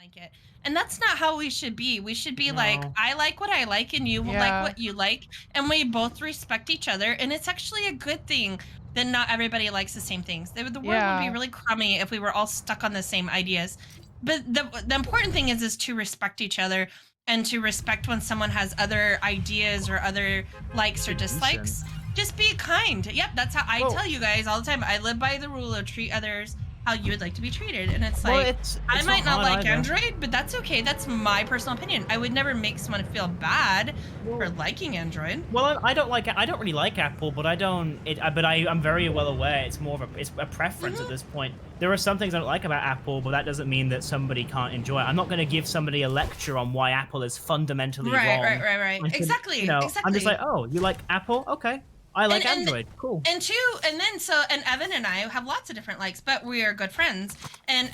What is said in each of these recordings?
like it. And that's not how we should be. We should be like, No. I like what I like and you will like Yeah. what you like, and we both respect each other. And it's actually a good thing that not everybody likes the same things. The world would be Yeah. really crummy if we were all stuck on the same ideas. But the important thing is to respect each other and to respect when someone has other ideas or other likes or Be decent. dislikes. Just be kind. Yep, that's how I Well, tell you guys all the time. I live by the rule of treat others how you would like to be treated. And it's well, like, I it's not might not hard like either. Android, but that's okay. That's my personal opinion. I would never make someone feel bad for Well, liking Android. I don't like I don't really like Apple, but I don't it but I'm very well aware it's more of a preference at Hmm. this point. There are some things I don't like about Apple, but that doesn't mean that somebody can't enjoy it. I'm not going to give somebody a lecture on why Apple is fundamentally Right, right, wrong. right, right. You Exactly, know, I'm just like, exactly. "Oh, you like Apple? Okay. I like And Android. Cool." and two, and then so and Evan and I have lots of different likes, but we are good friends. And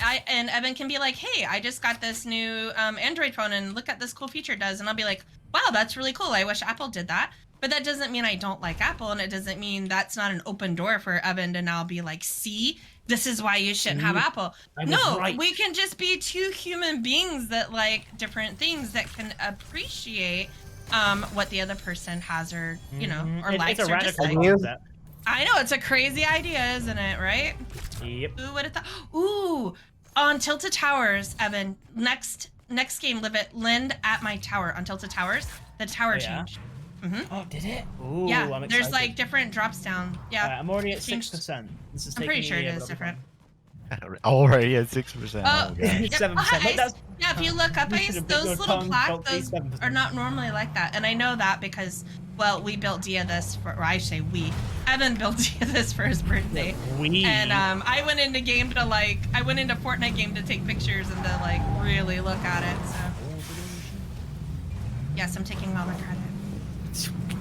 Evan can be like, "Hey, I just got this new Android phone, and look at this cool feature it does." And I'll be like, "Wow, that's really cool. I wish Apple did that." But that doesn't mean I don't like Apple, and it doesn't mean that's not an open door for Evan to now be like, "See, this is why you shouldn't have See? Apple." I was No, right. we can just be two human beings that like different things that can appreciate what the other person has or or likes It's a or radical dislikes. Ideas? concept. I know, it's a crazy idea, isn't it? Right? Yep. Who would have thought? Ooh, on Tilted Towers, Evan. Next game, live it. Land at my tower on Tilted Towers. The tower Oh, yeah? changed. Hmm. Oh, did it? Ooh, Yeah, I'm excited. there's like different drops down. Yeah, I'm already at it changed. 6%. This is I'm pretty taking sure me it a is little bit different. Already at 6%. Oh, Oh, gosh. yep. 7%. Ice. That's Yeah, if you look up You ice, should have bit those your little tongue, plaques, don't say those 7%. are not normally like that. And I know that because, well, we built Dia this for, or I say we. Evan built Dia this for his birthday. We. And I went into I went into Fortnite game to take pictures and to like really look at it. So yes, I'm taking all the credit.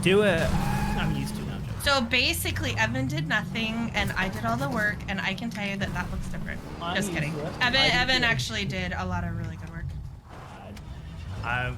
Do it. I'm used to it now, Joe. So basically, Evan did nothing, and I did all the work, and I can tell you that that looks different. I'm Just used kidding. to it. Evan I did Evan too. actually did a lot of really good work. I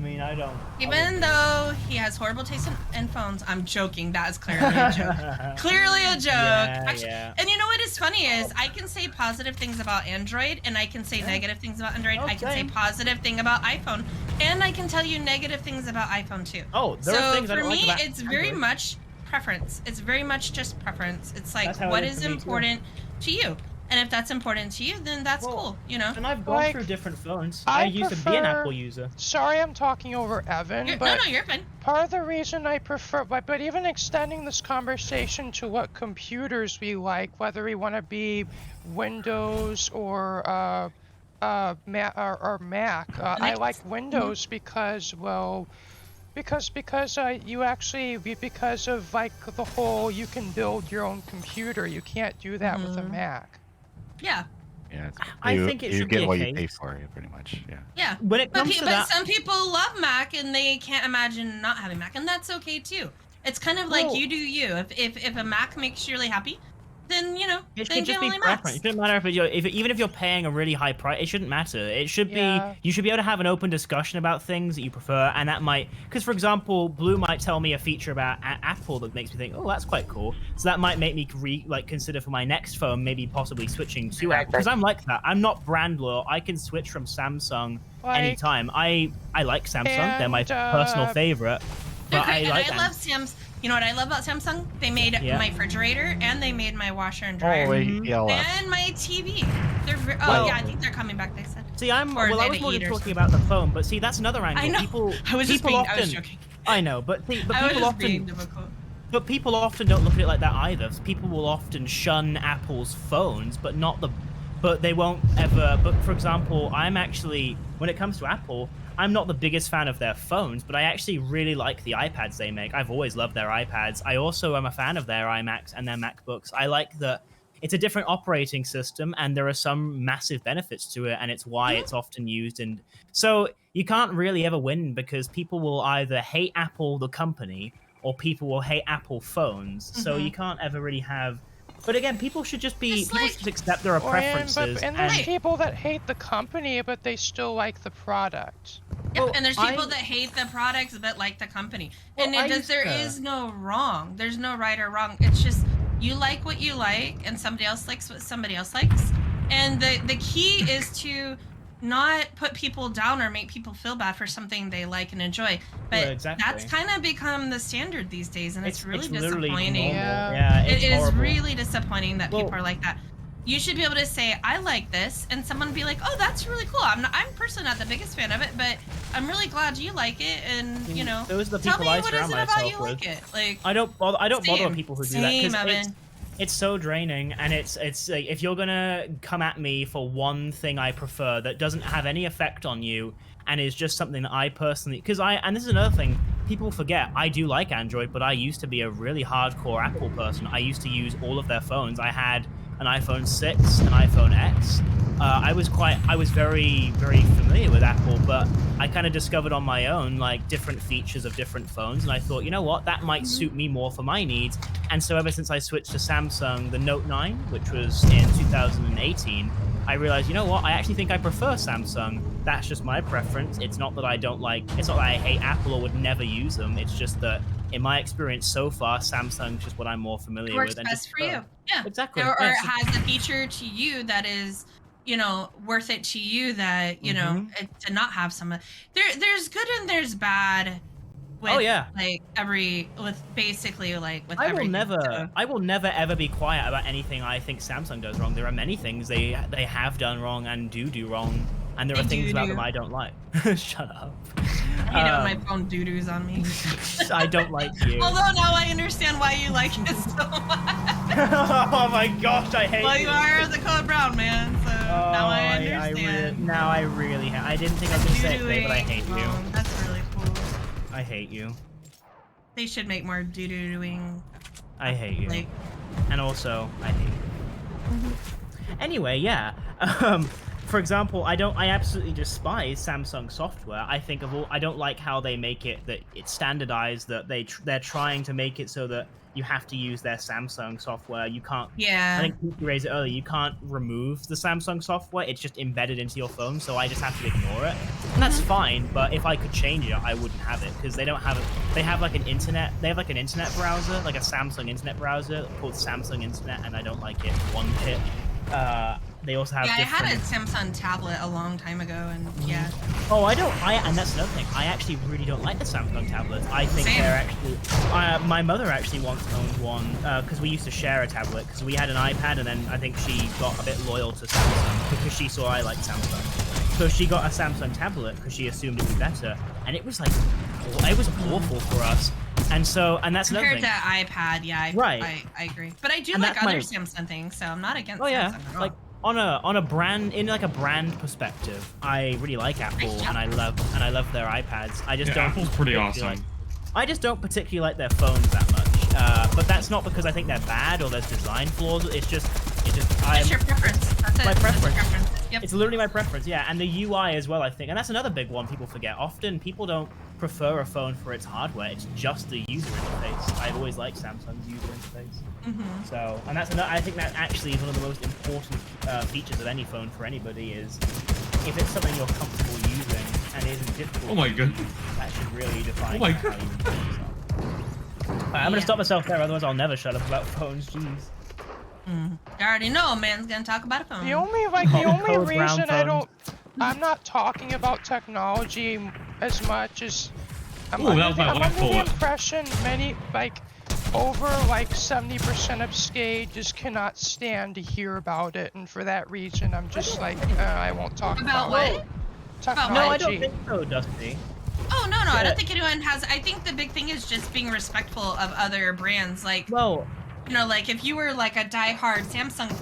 mean, I don't. Even though he has horrible taste in phones, I'm joking. That is clearly a joke. Clearly a joke. Yeah, Actually, yeah. and you know what is funny is I can say positive things about Android, and I can say negative things about Android. I can say same. positive thing about iPhone, and I can tell you negative things about iPhone too. Oh, there are So things I for don't like me, about it's very Android. much preference. It's very much just preference. It's like That's how what it is is for me, too. important to you, and if that's important to you, then that's Well, cool. You know. And I've gone Like, through different phones. I I used to be an prefer- Apple user. Sorry, I'm talking over Evan, No, but you're fine. part of the reason I prefer, but even extending this conversation to what computers we like, whether we want to be Windows or Mac, I like Windows because, well, because you actually because of like the whole you can build your own computer. You can't do that with a Mac. Yeah. Yeah, I you, think it you should get be a what you pay case. for, pretty much. Yeah. Yeah. When it comes to But that, some people love Mac and they can't imagine not having Mac, and that's okay too. It's kind of like Well- you do you. If a Mac makes you really happy, then it then should just get be only preference. Macs. It shouldn't matter even if you're paying a really high price. It shouldn't matter. It should Yeah. be you should be able to have an open discussion about things that you prefer, and that might because for example, Blue might tell me a feature about Apple that makes me think, oh, that's quite cool. So that might make me consider for my next phone maybe possibly switching to Apple because I'm like that. I'm not brand loyal. I can switch from Samsung Like, anytime. I like Samsung. They're my And, personal favorite. They're But great, and like I love Sam's. You know what I love about Samsung? They made Yeah. my refrigerator and they made my washer and dryer Oh, wait, yeah, and my TV. Well- Yeah, I think they're coming back. They said. See, I Or was they more eat or talking about the phone, but see, that's another angle. I know. People, I was just people being. often, I was joking. I know, but I was people just often, being difficult. but people often don't look at it like that either. People will often shun Apple's phones, but they won't ever. But for example, I'm actually, when it comes to Apple, I'm not the biggest fan of their phones, but I actually really like the iPads they make. I've always loved their iPads. I also am a fan of their iMacs and their MacBooks. I like that it's a different operating system, and there are some massive benefits to it, and it's why it's often used. And so you can't really ever win because people will either hate Apple, the company, or people will hate Apple phones. So you can't ever really have. But again, people should just be. Just People like- should accept there are preferences. And there's Right. people that hate the company, but they still like the product. Yep, Well, and there's people I- that hate the products but like the company. Well, And I it does, used there to- is no wrong. There's no right or wrong. It's just you like what you like and somebody else likes what somebody else likes. And the key is to not put people down or make people feel bad for something they like and enjoy. But Well, exactly. that's kind of become the standard these days, and it's really literally disappointing. normal. Yeah. It's It is horrible. really disappointing that people Well- are like that. You should be able to say, I like this, and someone be like, oh, that's really cool. I'm personally not the biggest fan of it, but I'm really glad you like it, and, you know, Those are the tell people me I what is surround it about myself you with. like it. Like, I don't bother Same. with people who do that Same, because Evan. it's so draining, and it's like, if you're gonna come at me for one thing I prefer that doesn't have any effect on you and is just something that I personally, and this is another thing people forget, I do like Android, but I used to be a really hardcore Apple person. I used to use all of their phones. I had an iPhone 6, an iPhone X. I was very, very familiar with Apple, but I kind of discovered on my own like different features of different phones, and I thought, you know what, that might suit me more for my needs. And so ever since I switched to Samsung, the Note 9, which was in 2018, I realized, you know what, I actually think I prefer Samsung. That's just my preference. It's not that I don't like, it's not that I hate Apple or would never use them. It's just that in my experience so far, Samsung's just what I'm more familiar it works with. And best just for you. Yeah. Exactly. Or Yeah, it so- has a feature to you that is, you know, worth it to you that, you know, to not have some. There's good and there's bad with Oh, yeah. like with basically like with I will everything. never, So, I will never ever be quiet about anything I think Samsung does wrong. There are many things they have done wrong and do wrong, and there are They things about do. them I don't like. Shut up. I hate it when my phone doo-doos on me. I don't like you. Although now I understand why you like it so much. Oh my gosh, I hate Well, you. you are the Code Brown man, so now I understand. Now I really I didn't think I was gonna say it today, but I hate you. That's really cool. I hate you. They should make more doo-dooing. I hate you. Like, And also, I hate you. Anyway, yeah. For example, I absolutely despise Samsung software. I think I don't like how they make it that it's standardized, that they're trying to make it so that you have to use their Samsung software. You can't. yeah. I think you raised it earlier. You can't remove the Samsung software. It's just embedded into your phone, so I just have to ignore it, and that's fine. But if I could change it, I wouldn't have it because they don't have it. They have like an internet. They have like an internet browser, like a Samsung internet browser called Samsung Internet, and I don't like it one bit. They also have. Yeah, I had a different... Samsung tablet a long time ago, and yeah. Oh, and that's another thing. I actually really don't like the Samsung tablets. I think Same. they're actually. My mother actually once owned one because we used to share a tablet because we had an iPad, and then I think she got a bit loyal to Samsung because she saw I liked Samsung. So she got a Samsung tablet because she assumed it would be better, and it was like, it was awful for us. And that's another Compared thing. to iPad, yeah, Right. I agree. But I do And like that's other my- Samsung things, so I'm not against Oh yeah, Samsung at all. like on a brand a brand perspective, I really like Apple Nice job. and I love their iPads. I just Yeah, don't. Apple's pretty particularly awesome. I just don't particularly like their phones that much. But that's not because I think they're bad or there's design flaws. It's just That's your preference. That's it. my That's your preference. preference. Yep. It's literally my preference, yeah, and the UI as well, I think, and that's another big one people forget. Often people don't prefer a phone for its hardware; it's just the user interface. I've always liked Samsung's user interface. So, and that's another. I think that actually is one of the most important features of any phone for anybody is if it's something you're comfortable using and isn't difficult. Oh my goodness. That should really define Oh my how you use yourself. Alright, I'm gonna stop myself there, otherwise I'll never shut up about phones. Jeez. You already know a man's gonna talk about a phone. The only Code brown reason I phones. I'm not talking about technology as much as I'm Ooh, that was my I'm left under the bullet. impression over 70% of Skade just cannot stand to hear about it, and for that reason I'm just like I won't talk About about what? it. Technology. No, I don't think so, Dusty. Oh no, I Yeah. don't think anyone has. I think the big thing is just being respectful of other brands. Like, Well, you know, like if you were like a diehard Samsung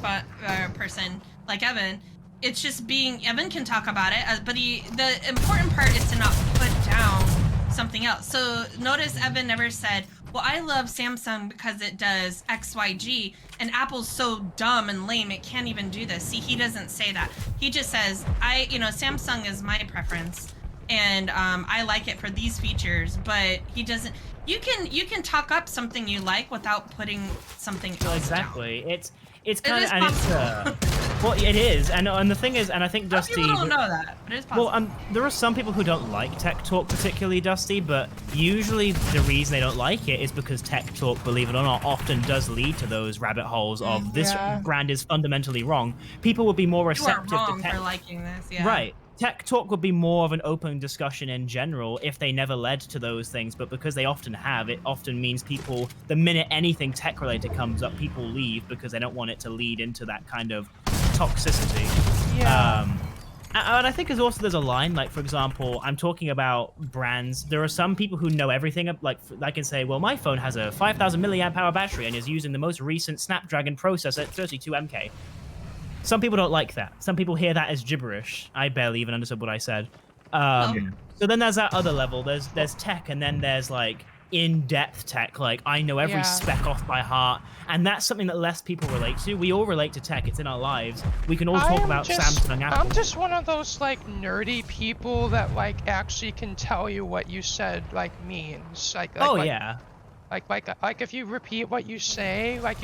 person like Evan, it's just being. Evan can talk about it, but the important part is to not put down something else. So notice Evan never said, "Well, I love Samsung because it does X, Y, G," and Apple's so dumb and lame it can't even do this. See, he doesn't say that. He just says, Samsung is my preference, and I like it for these features." But he doesn't. You can talk up something you like without putting something else down. exactly. It's It kind is of, and it's well, it is, and the thing is, and I think Some Dusty. people don't know that, but it is possible. Well, there are some people who don't like Tech Talk particularly, Dusty, but usually the reason they don't like it is because Tech Talk, believe it or not, often does lead to those rabbit holes of this Yeah. brand is fundamentally wrong. People would be more You are receptive wrong to Tech. for liking this, yeah. Right. tech talk would be more of an open discussion in general if they never led to those things, but because they often have, it often means people, the minute anything tech related comes up, people leave because they don't want it to lead into that kind of toxicity. Yeah. And I think there's a line, like, for example, I'm talking about brands. There are some people who know everything. Like, I can say, well, my phone has a 5,000 milliamp hour battery and is using the most recent Snapdragon processor at 32 MK. Some people don't like that. Some people hear that as gibberish. I barely even understood what I said. So then there's that other level. There's tech, and then there's like in-depth tech. Like, I know every Yeah. spec off by heart, and that's something that less people relate to. We all relate to tech. It's in our lives. We can all talk about Samsung, Apple. I'm just one of those like nerdy people that like actually can tell you what you said like means. Yeah. Like if you repeat what you say, like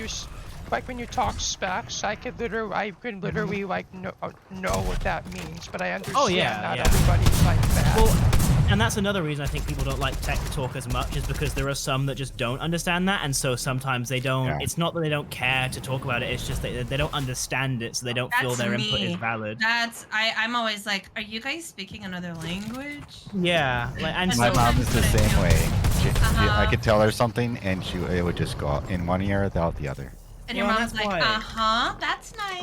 when you talk specs, I could literally like know what that means. But I understand not everybody's like that. Well, and that's another reason I think people don't like tech talk as much, is because there are some that just don't understand that, and so sometimes they don't. Yeah. It's not that they don't care to talk about it; it's just that they don't understand it, so they don't feel That's their input me. is valid. I'm always like, are you guys speaking another language? Yeah, like, and And My so, mom is the sometimes when I same feel- way. I Uh-huh. could tell her something, and it would just go out in one ear without the other. And your Well, mom's that's like, why- that's nice.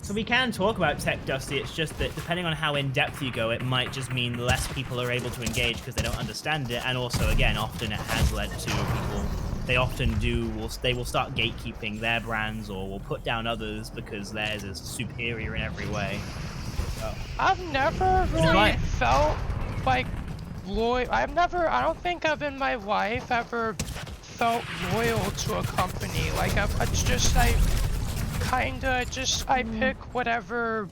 So we can talk about tech, Dusty. It's just that depending on how in depth you go, it might just mean less people are able to engage because they don't understand it, and also, again, often it has led to people. They often they will start gatekeeping their brands, or will put down others because theirs is superior in every way. So, I've never really right. felt like loyal. I don't think I've in my life ever felt loyal to a company. Like I pick whatever,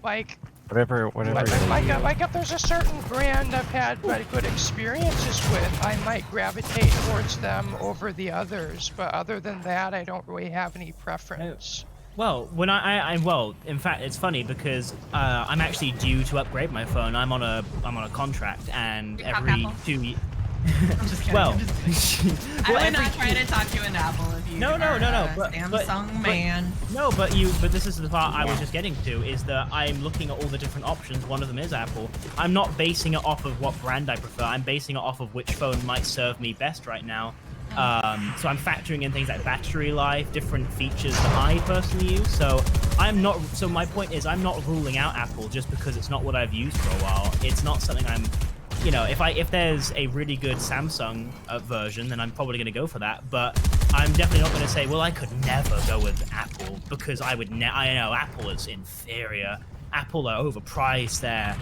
like Whatever. like if there's a certain brand I've had like good experiences with, I might gravitate towards them over the others. But other than that, I don't really have any preference. well, when well, in fact, it's funny because I'm actually due to upgrade my phone. I'm on a contract, and You cock every apple? 2 years. I'm just kidding. Well, I'm just kidding. I well, would not every try two- to talk you into Apple if you No, are but a Samsung man. No, but this is the part I was just getting to, is that I'm looking at all the different options. One of them is Apple. I'm not basing it off of what brand I prefer. I'm basing it off of which phone might serve me best right now. So I'm factoring in things like battery life, different features that I personally use. So my point is, I'm not ruling out Apple just because it's not what I've used for a while. It's not something I'm, if there's a really good Samsung version, then I'm probably going to go for that. But I'm definitely not going to say, well, I could never go with Apple because I know Apple is inferior. Apple are overpriced. They're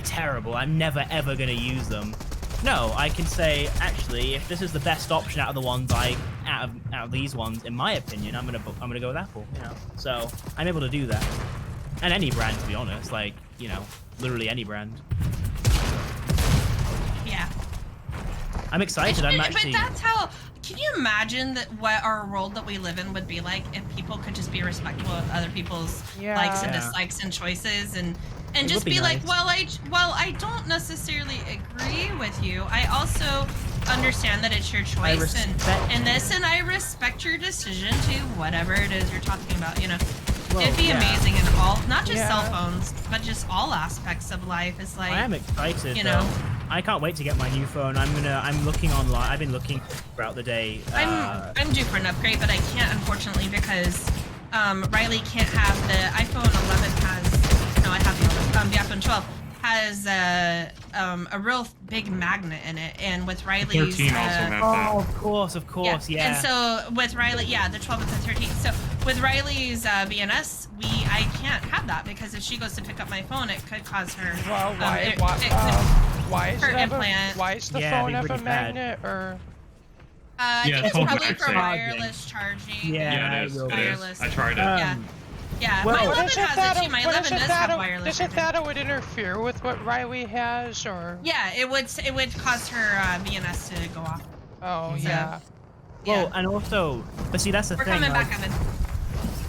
terrible. I'm never ever going to use them. No, I can say, actually, if this is the best option out of the ones out of these ones, in my opinion, I'm gonna go with Apple. So I'm able to do that, and any brand, to be honest, like literally any brand. Yeah. I'm excited. I'm actually. But that's how. Can you imagine what our world that we live in would be like if people could just be respectful of other people's likes and Yeah. dislikes and choices, and It just would be like, nice. well, I don't necessarily agree with you. I also understand that it's your choice, and I respect your decision to whatever it is you're talking about. Well, It'd be yeah. amazing in all, not just cell phones, but just all aspects of life. It's like I am excited. you know. I can't wait to get my new phone. I'm looking online. I've been looking throughout the day. I'm due for an upgrade, but I can't, unfortunately, because Riley can't have the iPhone 11 has. No, I have the 11. The iPhone 12 has a real big magnet in it, and with Riley's 13 also has that. Of course, yeah. And so with Riley, the 12 and the 13. So with Riley's BNS, I can't have that because if she goes to pick up my phone, it could cause her. Well, why is her it ever, implant. why is the Yeah, phone it'd be have a really bad. magnet or? I Yeah, think it's phone probably back for saying. wireless charging. Yeah, Yeah, it is. will It be. is. I tried it. Yeah, Well- my What 11 has it too. My 11 does have wireless Is it charging. that it would interfere with what Riley has, or? Yeah, it would cause her BNS to go off. Oh, So- yeah. Well, and also, but see, that's the We're thing. coming like- back, Evan.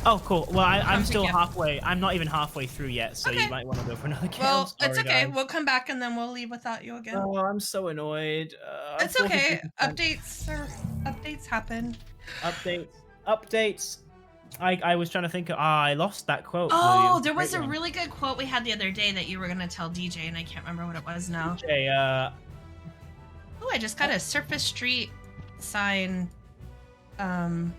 Oh, cool. Well, I'm Come still pick you up. halfway. I'm not even halfway through yet, so Okay. you might want to go for another game. Well, Sorry, it's okay. guys. We'll come back and then we'll leave without you again. Oh, I'm so annoyed. It's okay. 43%. Updates happen. Updates. I was trying to think. I lost that quote. Oh, Blue. there was Great a one. really good quote we had the other day that you were gonna tell DJ, and I can't remember what it was now. Okay, Oh, I just got a Surface Street sign. updates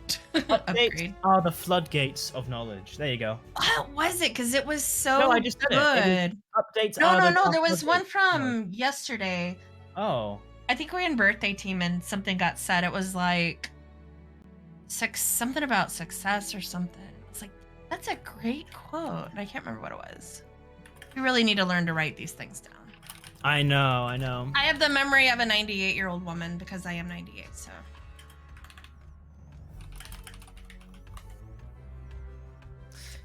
Upgrade. are the floodgates of knowledge. There you go. What was it? Because it was so No, I just said it. good. Updates No, are no, the no. are There was one floodgates of knowledge. from yesterday. Oh. I think we're in birthday team, and something got said. It was like something about success or something. It's like that's a great quote. And I can't remember what it was. We really need to learn to write these things down. I know, I know. I have the memory of a 98-year-old woman because I am 98. So.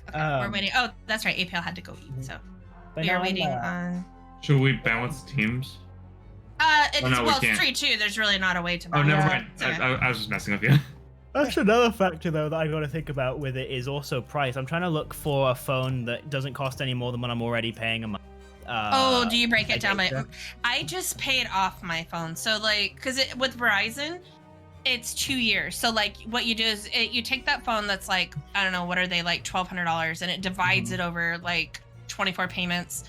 Okay, we're waiting. Oh, that's right. APL had to go eat, so But we are now I'm, waiting on. Should we balance teams? It's Oh, no, we well, it's can't. 3-2. There's really not a way to. Oh, balance never it. mind. It's okay. I was just messing with you. That's another factor though that I got to think about with it is also price. I'm trying to look for a phone that doesn't cost any more than what I'm already paying a month. Oh, do you break it down? data. I just paid off my phone, so like, because with Verizon, it's 2 years. So like, what you do is you take that phone that's like, I don't know, what are they, like $1,200, and it divides it over like 24 payments.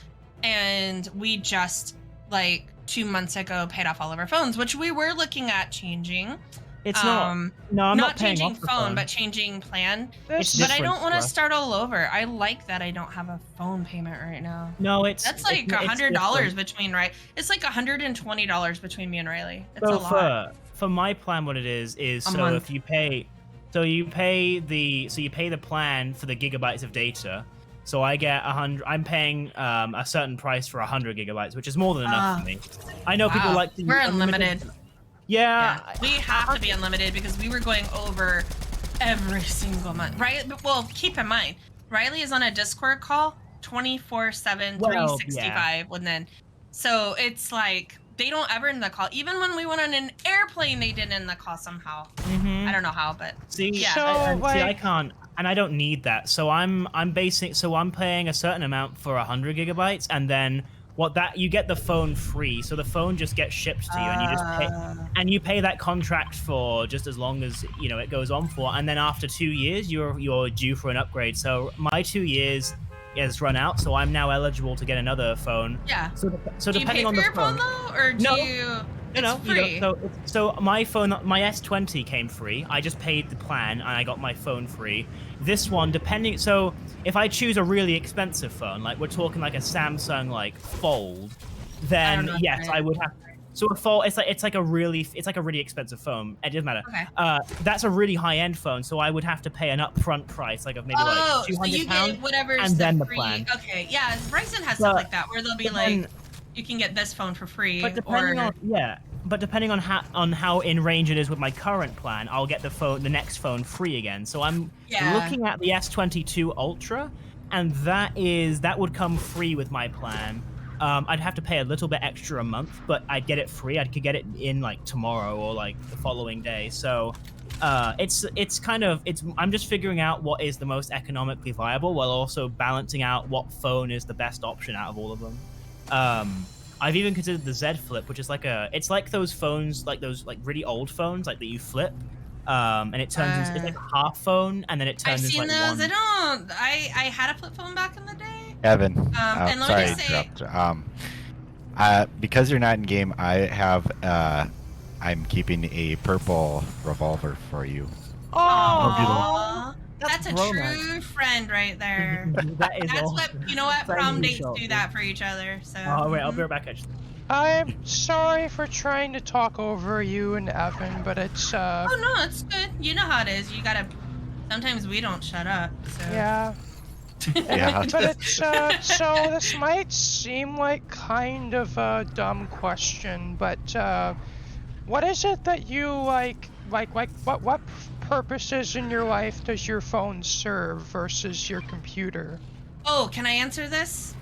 And we just like 2 months ago paid off all of our phones, which we were looking at changing. It's not. No, I'm not paying changing off the phone, but changing plan. It's But I different don't want for to us. start all over. I like that I don't have a phone payment right now. No, it's That's like it's $100 different. between It's like $120 between me and Riley. It's So a lot. for my plan, what it is A so month. if you pay, you pay the plan for the gigabytes of data. So I get 100. I'm paying a certain price for 100 gigabytes, which is more than enough for me. I know people Wow. like to use We're unlimited. Yeah, Yeah, we have to be unlimited because we were going over every single month. Right? Well, keep in mind, Riley is on a Discord call 24/7, Well, 365 when then. So it's like they don't ever end the call. Even when we went on an airplane, they didn't end the call somehow. I don't know how, but See, yeah. So, see, I like- can't, and I don't need that. So I'm paying a certain amount for 100 gigabytes, and then you get the phone free. So the phone just gets shipped to you, and you just pay, and you pay that contract for just as long as it goes on for, and then after 2 years, you're due for an upgrade. So my 2 years has run out, so I'm now eligible to get another phone. Yeah. So Do you pay depending for on the your phone though, or do No. you? It's you free. know, so my phone, my S20 came free. I just paid the plan and I got my phone free. This one, so if I choose a really expensive phone, like we're talking like a Samsung like Fold, I then don't know if yes, I would have. So a Fold, it's like a really expensive phone. It doesn't matter. Okay. That's a really high end phone, so I would have to pay an upfront price, like of maybe like Oh, so £200, you get whatever's and then the free. plan. Okay, yeah, Verizon has But- stuff like that where they'll be but like, then- you can get this phone for free. But depending on how in range it is with my current plan, I'll get the next phone free again. So I'm looking at the S22 Ultra, and that would come free with my plan. I'd have to pay a little bit extra a month, but I'd get it free. I could get it in like tomorrow or like the following day. So I'm just figuring out what is the most economically viable while also balancing out what phone is the best option out of all of them. I've even considered the Z Flip, which is it's like those phones, like those like really old phones, like that you flip, and it turns into, it's like a half phone, and then it I've turns into seen like those. one. I had a flip phone back in the day. Evan, and let me sorry just to say- interrupt. Because you're not in game, I have I'm keeping a purple revolver for you. Aww. That's a romance. true friend right there. That is That's awesome. what prom Friendly dates shot, do yeah. that for each other. So. Oh wait, I'll be right back. Actually. I'm sorry for trying to talk over you and Evan, but it's Oh no, it's good. You know how it is. You gotta. Sometimes we don't shut up. So. yeah. Yeah. But it's so this might seem like kind of a dumb question, but what is it that you like what purposes in your life does your phone serve versus your computer? Oh, can I answer this?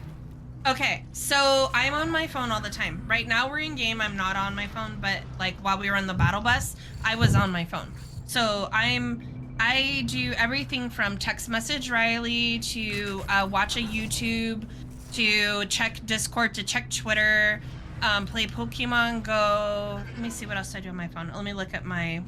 Okay, so I'm on my phone all the time. Right now we're in game. I'm not on my phone, but like while we were on the battle bus, I was on my phone. So I do everything from text message Riley to watch a YouTube, to check Discord, to check Twitter, play Pokemon Go. Let me see what else I do on my phone. Let me look at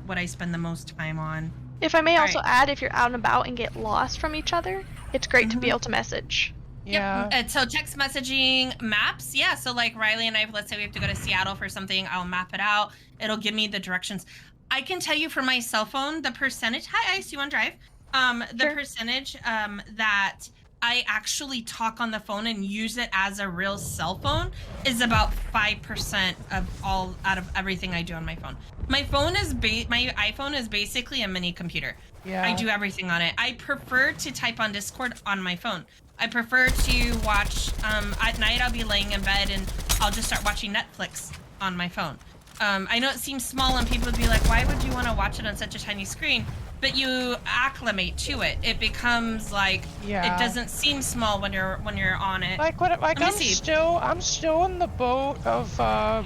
what I spend the most time on. If I may All also right. add, if you're out and about and get lost from each other, it's great to be able to message. Yeah. Yep. And so text messaging, maps, yeah. So like Riley and I, let's say we have to go to Seattle for something, I'll map it out. It'll give me the directions. I can tell you for my cell phone, the percentage. Hi, Ice, you want to drive? The Sure. percentage that I actually talk on the phone and use it as a real cell phone is about 5% of all out of everything I do on my phone. My phone is my iPhone is basically a mini computer. Yeah. I do everything on it. I prefer to type on Discord on my phone. I prefer to watch at night. I'll be laying in bed and I'll just start watching Netflix on my phone. I know it seems small and people would be like, why would you want to watch it on such a tiny screen? But you acclimate to it. It becomes like Yeah. it doesn't seem small when you're on it. Like what? Like Let me I'm see. still in the boat of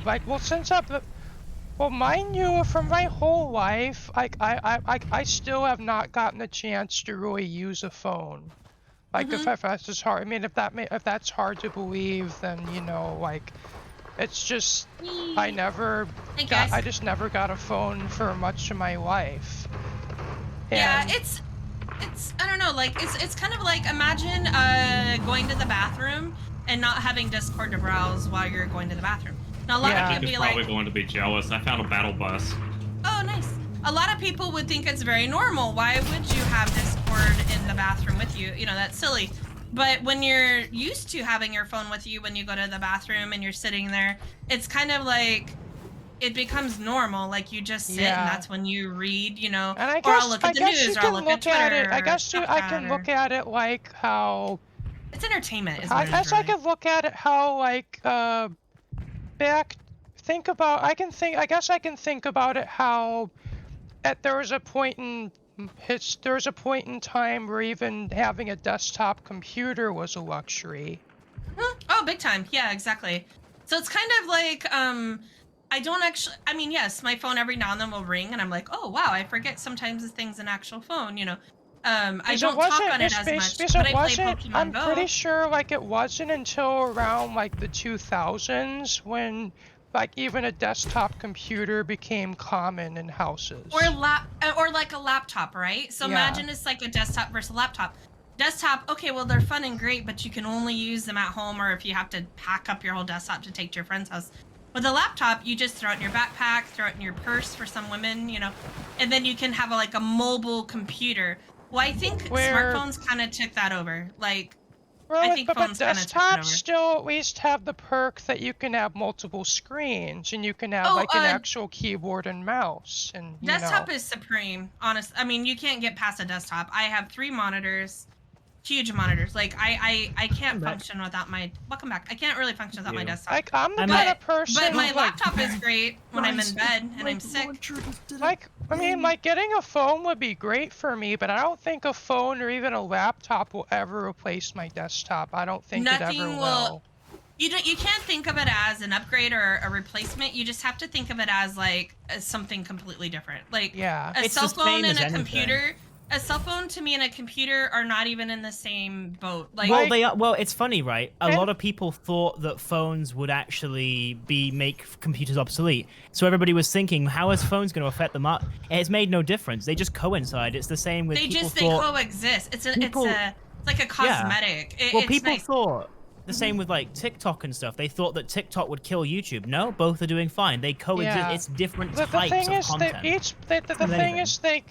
like since mind you, for my whole life, like I still have not gotten a chance to really use a phone. Like if that's just hard. I mean, if that's hard to believe, then like it's just I just never got a phone for much of my life. Yeah, And- it's I don't know, like it's kind of like imagine going to the bathroom and not having Discord to browse while you're going to the bathroom. Now a lot Yeah. of I people think be it's like, probably going to be jealous. I found a battle bus. oh, nice. A lot of people would think it's very normal. Why would you have Discord in the bathroom with you? You know, that's silly. But when you're used to having your phone with you when you go to the bathroom and you're sitting there, it's kind of like it becomes normal. Like you just sit and that's when you read, you know, And I or I'll guess look at the news, or I'll look at Twitter. at it. I or guess I can Snapchat, look or- at it like how. It's entertainment. Is I what it is, guess I really. could look at it how like back. Think about. I guess I can think about it how. There was a point in time where even having a desktop computer was a luxury. Oh, big time. Yeah, exactly. So it's kind of like I don't actually. I mean, yes, my phone every now and then will ring, and I'm like, oh wow, I forget sometimes this thing's an actual phone. You know, I don't talk on it as much, but I play Pokemon I'm Go. pretty sure like it wasn't until around like the 2000s when like even a desktop computer became common in houses. Or like a laptop, right? So Yeah. imagine it's like a desktop versus a laptop. Desktop, okay, well they're fun and great, but you can only use them at home or if you have to pack up your whole desktop to take to your friend's house. With a laptop, you just throw it in your backpack, throw it in your purse for some women, you know, and then you can have like a mobile computer. Well, I think smartphones kind of took that over. Like, I think but phones kinda took it desktops over. still at least have the perk that you can have multiple screens and you can have like an actual keyboard and mouse and desktop is supreme. Honest, I mean, you can't get past a desktop. I have 3 monitors, huge monitors. Like I can't function without my. Welcome back. I can't really function without my desktop. Like I'm the kind of person. But my who, like, laptop is great when I'm in bed and I'm sick. Like, I mean, like getting a phone would be great for me, but I don't think a phone or even a laptop will ever replace my desktop. I don't think it ever will. You can't think of it as an upgrade or a replacement. You just have to think of it as like something completely different. Like Yeah. a It's cell the same phone and as a anything. computer. A cell phone to me and a computer are not even in the same boat. Like Well, they are. Well, it's funny, right? A And- lot of people thought that phones would actually make computers obsolete. So everybody was thinking, how is phones going to affect them up? It's made no difference. They just coincide. It's the same with they people just thought. coexist. It's people- like a cosmetic. Well, It's people nice. thought the same with like TikTok and stuff. They thought that TikTok would kill YouTube. No, both are doing fine. They coexist. Yeah. It's different The types thing of is content. that the Than thing anything. is they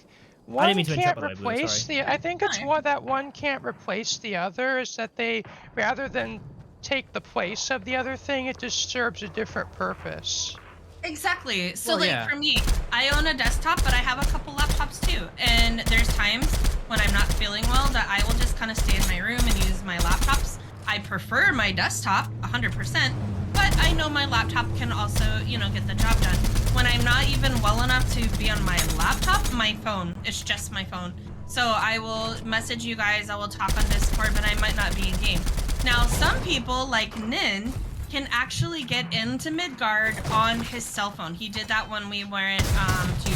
I one didn't mean to can't interrupt, by the way, replace sorry. the. I think it's Fine. one that one can't replace the other. Is that they rather than take the place of the other thing, it just serves a different purpose. Exactly. So Well, like yeah. for me, I own a desktop, but I have a couple laptops too. And there's times when I'm not feeling well that I will just kind of stay in my room and use my laptops. I prefer my desktop 100%, but I know my laptop can also, you know, get the job done. When I'm not even well enough to be on my laptop, my phone, it's just my phone. So I will message you guys, I will talk on Discord, but I might not be in game. Now, some people like Nin can actually get into Midgard on his cell phone. He did that when we went to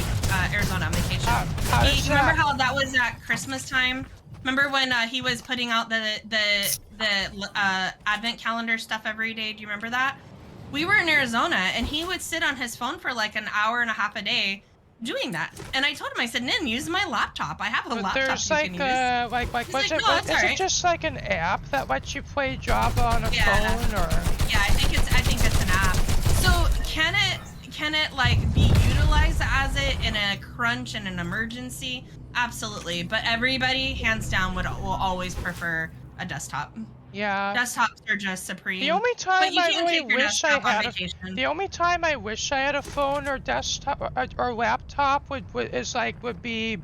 Arizona on vacation. Remember how that was at Christmas time? Remember when he was putting out the advent calendar stuff every day? Do you remember that? We were in Arizona and he would sit on his phone for like an hour and a half a day doing that. And I told him, I said, Nin, use my laptop. I have a But laptop there's you like can use. like He's what's like, it? "No, What, it's is it alright." just like an app that lets you play Java on a Yeah. phone, or? Yeah, I think it's an app. So can it like be utilized as it in a crunch and an emergency? Absolutely. But everybody, hands down, will always prefer a desktop. Yeah. Desktops are just supreme. The only But time you I can really take your wish I desktop on had vacation. the only time I wish I had a phone or desktop or laptop would be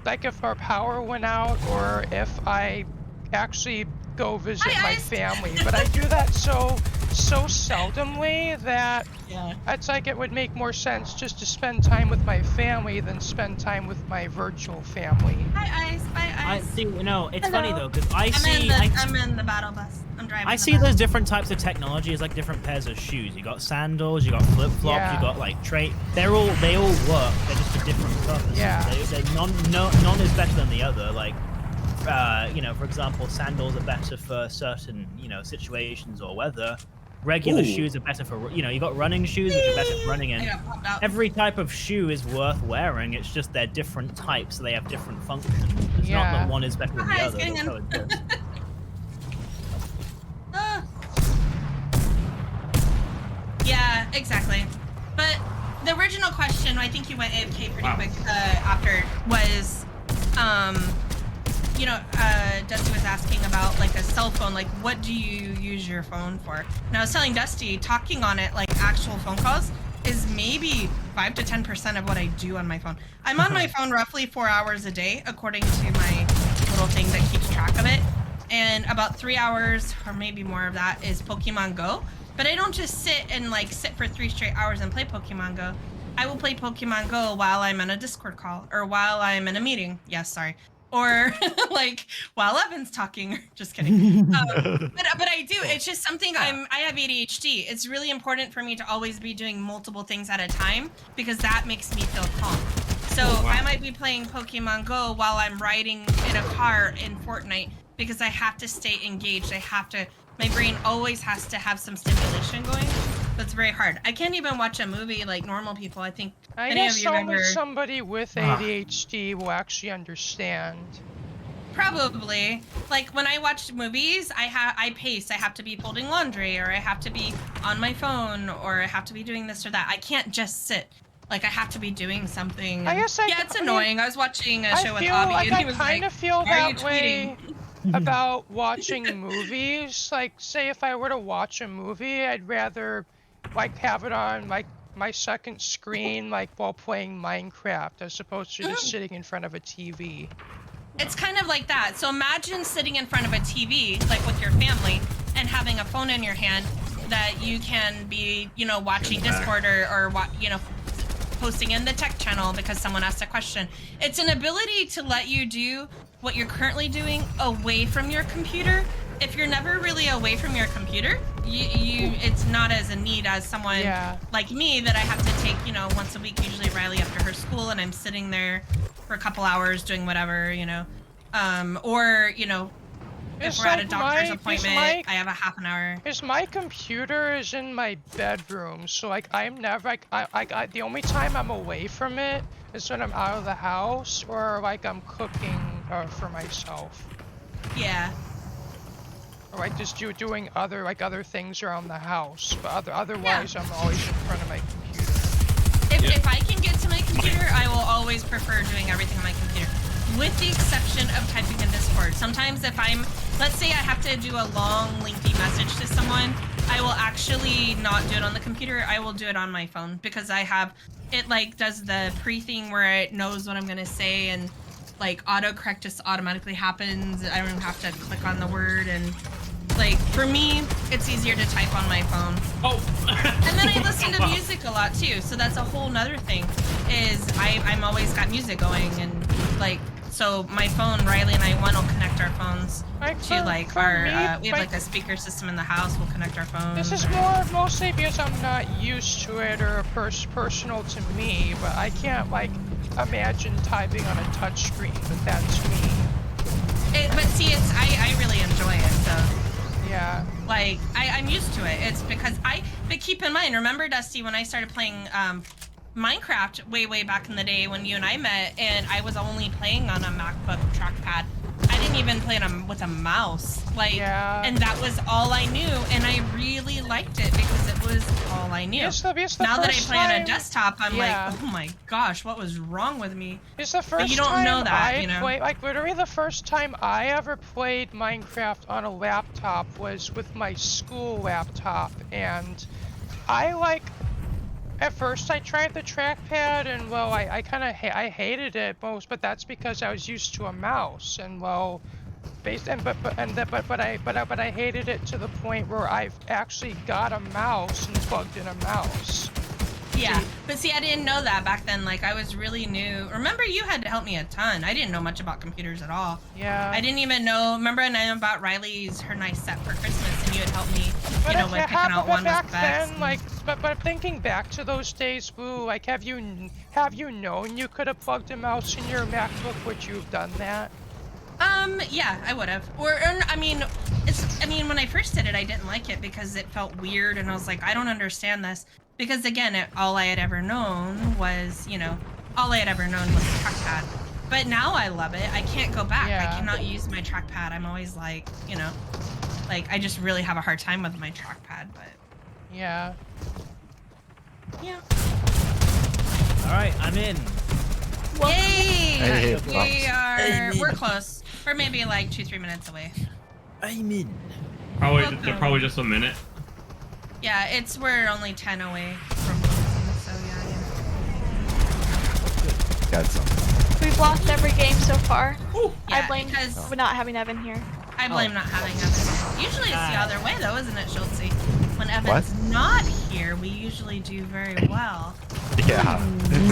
like if our power went out or if I actually go visit Hi, my Ice. family. But I do that so seldomly that Yeah. it's like it would make more sense just to spend time with my family than spend time with my virtual family. Hi, Ice. Bye, I Ice. see. No, it's funny Hello. though, because I I'm in the battle bus. I'm driving. I the see battle. those different types of technology as like different pairs of shoes. You got sandals, you got flip flops, Yeah. you got like they all work. They're just for different purposes. Yeah. They're none is better than the other. Like, you know, for example, sandals are better for certain situations or weather. Regular Ooh. shoes are better for you got running shoes which are better for running in. I got popped out. Every type of shoe is worth wearing. It's just they're different types, so they have different functions. It's not Yeah. that one is better than the Hi, other. getting They in. coexist. Yeah, exactly. But the original question, I think you went AFK pretty Wow. quick after, was, Dusty was asking about like a cell phone, like what do you use your phone for? And I was telling Dusty, talking on it, like actual phone calls, is maybe 5 to 10% of what I do on my phone. I'm on my phone roughly 4 hours a day, according to my little thing that keeps track of it. And about 3 hours, or maybe more of that, is Pokemon Go. But I don't just sit for 3 straight hours and play Pokemon Go. I will play Pokemon Go while I'm on a Discord call, or while I'm in a meeting. Yes, sorry. Or like while Evan's talking. Just kidding. But I do. It's just something I have ADHD. It's really important for me to always be doing multiple things at a time because that makes me feel calm. So Oh, wow. I might be playing Pokemon Go while I'm riding in a car in Fortnite because I have to stay engaged. My brain always has to have some stimulation going. That's very hard. I can't even watch a movie like normal people. I think I any of guess you only ever somebody with Ah. ADHD will actually understand. probably like when I watch movies, I pace. I have to be folding laundry, or I have to be on my phone, or I have to be doing this or that. I can't just sit. Like I have to be doing something. I and- guess it's annoying. I was watching a show with feel Abby, like and he I was kind like, of feel "Why are you that way tweeting?" about watching movies. Like, say if I were to watch a movie, I'd rather like have it on like my second screen, like while playing Minecraft, as opposed to just sitting in front of a TV. It's kind of like that. So imagine sitting in front of a TV, like with your family, and having a phone in your hand that you can be, watching Discord or posting in the tech channel because someone asked a question. It's an ability to let you do what you're currently doing away from your computer. If you're never really away from your computer, it's not as a need as someone Yeah. like me that I have to take, once a week, usually Riley after her school, and I'm sitting there for a couple hours doing whatever, or, if we're at a doctor's appointment, I have a half an hour. Is my computer is in my bedroom, so like I'm never like the only time I'm away from it is when I'm out of the house or like I'm cooking for myself, Yeah. or like just doing other things around the house. But otherwise, I'm always in front of my computer. If I can get to my computer, I will always prefer doing everything on my computer. With the exception of typing in Discord. Sometimes if let's say I have to do a long, lengthy message to someone, I will actually not do it on the computer. I will do it on my phone because it like does the pre-thing where it knows what I'm gonna say, and like autocorrect just automatically happens. I don't even have to click on the word, and like for me, it's easier to type on my phone. Oh. And then I listen to music a lot too, so that's a whole nother thing. Is I'm always got music going, and like so my phone, Riley and I, one will connect our phones to like our. We have like a speaker system in the house. We'll connect our phones. This is mostly because I'm not used to it or personal to me, but I can't like imagine typing on a touchscreen. But that's me. But see, I really enjoy it. So Yeah. like I'm used to it. It's because but keep in mind, remember Dusty, when I started playing Minecraft way back in the day when you and I met, and I was only playing on a MacBook trackpad. I didn't even play it with a mouse, like, and that was all I knew, and I really liked it because it was all I knew. Now that I play on a desktop, I'm like, oh my gosh, what was wrong with me? It's the first but you don't know that, you know. Like literally the first time I ever played Minecraft on a laptop was with my school laptop, and at first I tried the trackpad, and well, I kind of I hated it most, but that's because I was used to a mouse, and well, but I hated it to the point where I've actually got a mouse and plugged in a mouse. Yeah, but see, I didn't know that back then. Like, I was really new. Remember, you had to help me a ton. I didn't know much about computers at all. Yeah. I didn't even know. Remember, and I bought her nice set for Christmas, and you had helped me, you know, like picking out one back with specs. then, like, but thinking back to those days, Boo, like, have you known you could have plugged a mouse in your MacBook? Would you have done that? Yeah, I would have. Or I mean, when I first did it, I didn't like it because it felt weird, and I was like, I don't understand this. Because again, all I had ever known was, you know, the trackpad. But now I love it. I can't go back. I cannot use my trackpad. I'm always like, you know, like I just really have a hard time with my trackpad. But yeah. All right, I'm in. Yay! We're close. We're maybe like 2-3 minutes away. I'm in. They're probably just a minute. Yeah, we're only 10 away from losing, so yeah. Got something. We've lost every game so far. Ooh, I blame for not having Evan here. I blame not having Evan. Usually it's the other way though, isn't it, Schultze? When Evan's not here, we usually do very well. Yeah.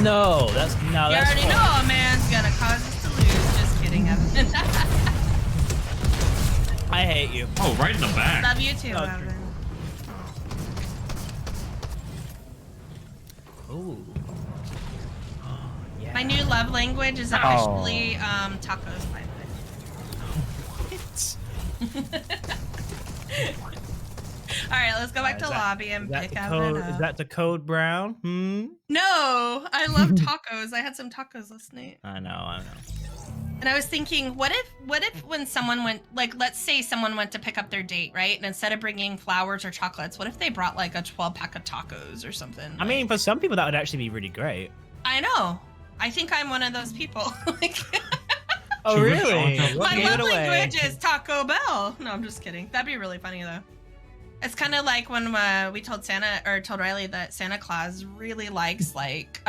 No, that's You already know a man's gonna cause us to lose. Just kidding, Evan. I hate you. Oh, right in the back. Love you too, Evan. Ooh. Yeah. My new love language is officially tacos, by the way. All right, let's go back to lobby and pick Evan up. Is that the code brown? No, I love tacos. I had some tacos last night. I know. And I was thinking, what if when someone went, like, let's say someone went to pick up their date, right? And instead of bringing flowers or chocolates, what if they brought like a 12-pack of tacos or something? I mean, for some people that would actually be really great. I know. I think I'm one of those people. Oh, really? My love language is Taco Bell. No, I'm just kidding. That'd be really funny though. It's kind of like when we told Riley that Santa Claus really likes like,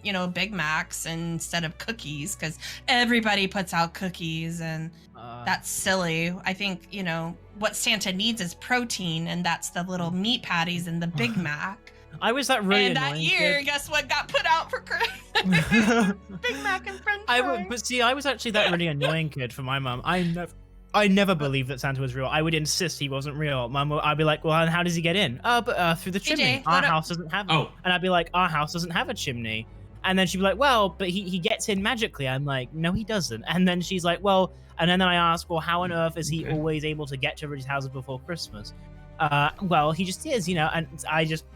you know, Big Macs instead of cookies because everybody puts out cookies and that's silly. I think, you know, what Santa needs is protein and that's the little meat patties in the Big Mac. I was that really and annoying that year, kid. Guess what got put out for Christmas? Big Mac and French fries. But see, I was actually that really annoying kid for my mom. I never believed that Santa was real. I would insist he wasn't real. I'd be like, well, and how does he get in? But through the chimney. Our house doesn't have it. Oh. And I'd be like, our house doesn't have a chimney. And then she'd be like, well, but he gets in magically. I'm like, no, he doesn't. And then she's like, well, and then I ask, well, how on earth is he always able to get to everybody's houses before Christmas? Well, he just is, you know, and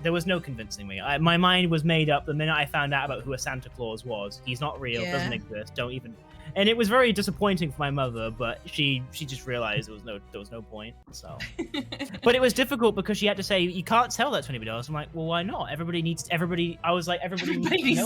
there was no convincing me. My mind was made up the minute I found out about who a Santa Claus was. He's not real, doesn't exist, don't even. And it was very disappointing for my mother, but she just realized there was no point. So, but it was difficult because she had to say you can't tell that to anybody else. I'm like, well, why not? Everybody needs to know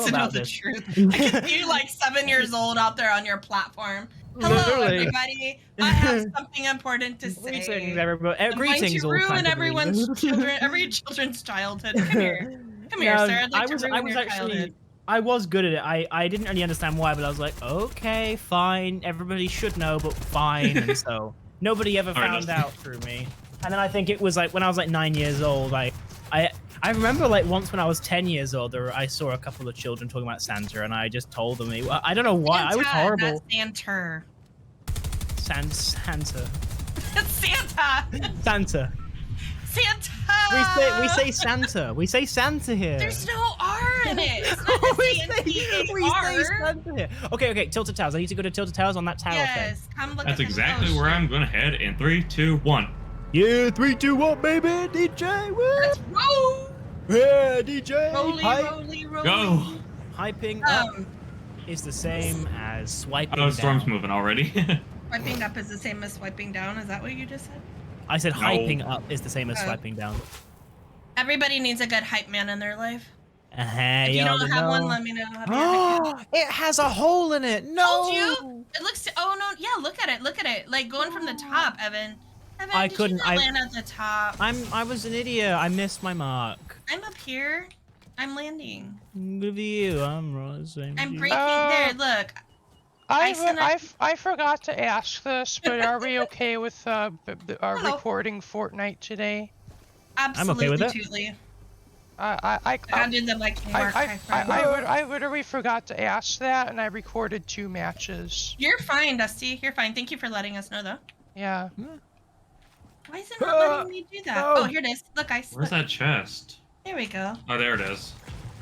about the this. truth. I can see you like 7 years old out there on your platform. Hello, Literally. Everybody. I have something important to say. Greetings, everybody. I'm going to ruin every children's childhood. Come here, sir. I'd like to ruin your childhood. I was good at it. I didn't really understand why, but I was like, okay, fine. Everybody should know, but fine. And so nobody ever found out through me. And then I think it was like when I was like 9 years old, I remember like once when I was 10 years old, I saw a couple of children talking about Santa, and I just told them. I don't know why. Santa, I was horrible. Santa. Santa. Santa. Santa. Santa. We say Santa. We say Santa here. There's no R in it. It's not we say Santa here. Okay. Tilted Towers. I need to go to Tilted Towers on that tower. Yes, come look That's at exactly where I'm gonna head in 3, 2, 1. Yeah, 3, 2, 1, baby, DJ. Woo! Let's roll. Yeah, DJ. Roly, roly, roly. Go. Hyping up Um, is the same as swiping Oh, Storm's down. moving already. swiping up is the same as swiping down. Is that what you just said? I said No. hyping up is the same as Oh. swiping down. Everybody needs a good hype man in their life. If If you don't have one, let me know. How to be a hype man. It has a hole in it. No. Told you. It looks. Oh no. Yeah. Look at it. Look at it. Like going from the top, Evan. Evan, I did couldn't- You not I- land at the top. I was an idiot. I missed my mark. I'm up here. I'm landing. Good for you. I'm rising. I'm breaking. There. Look. I forgot to ask this, but are we okay with Hello. recording Fortnite today? Absolutely. okay with it. Totally. I did the like mark. I literally forgot to ask that, and I recorded 2 matches. You're fine, Dusty. You're fine. Thank you for letting us know, though. Yeah. Why is it not letting me do that? Oh, here it is. Look, guys. Where's Look. that chest? There we go. Oh, there it is.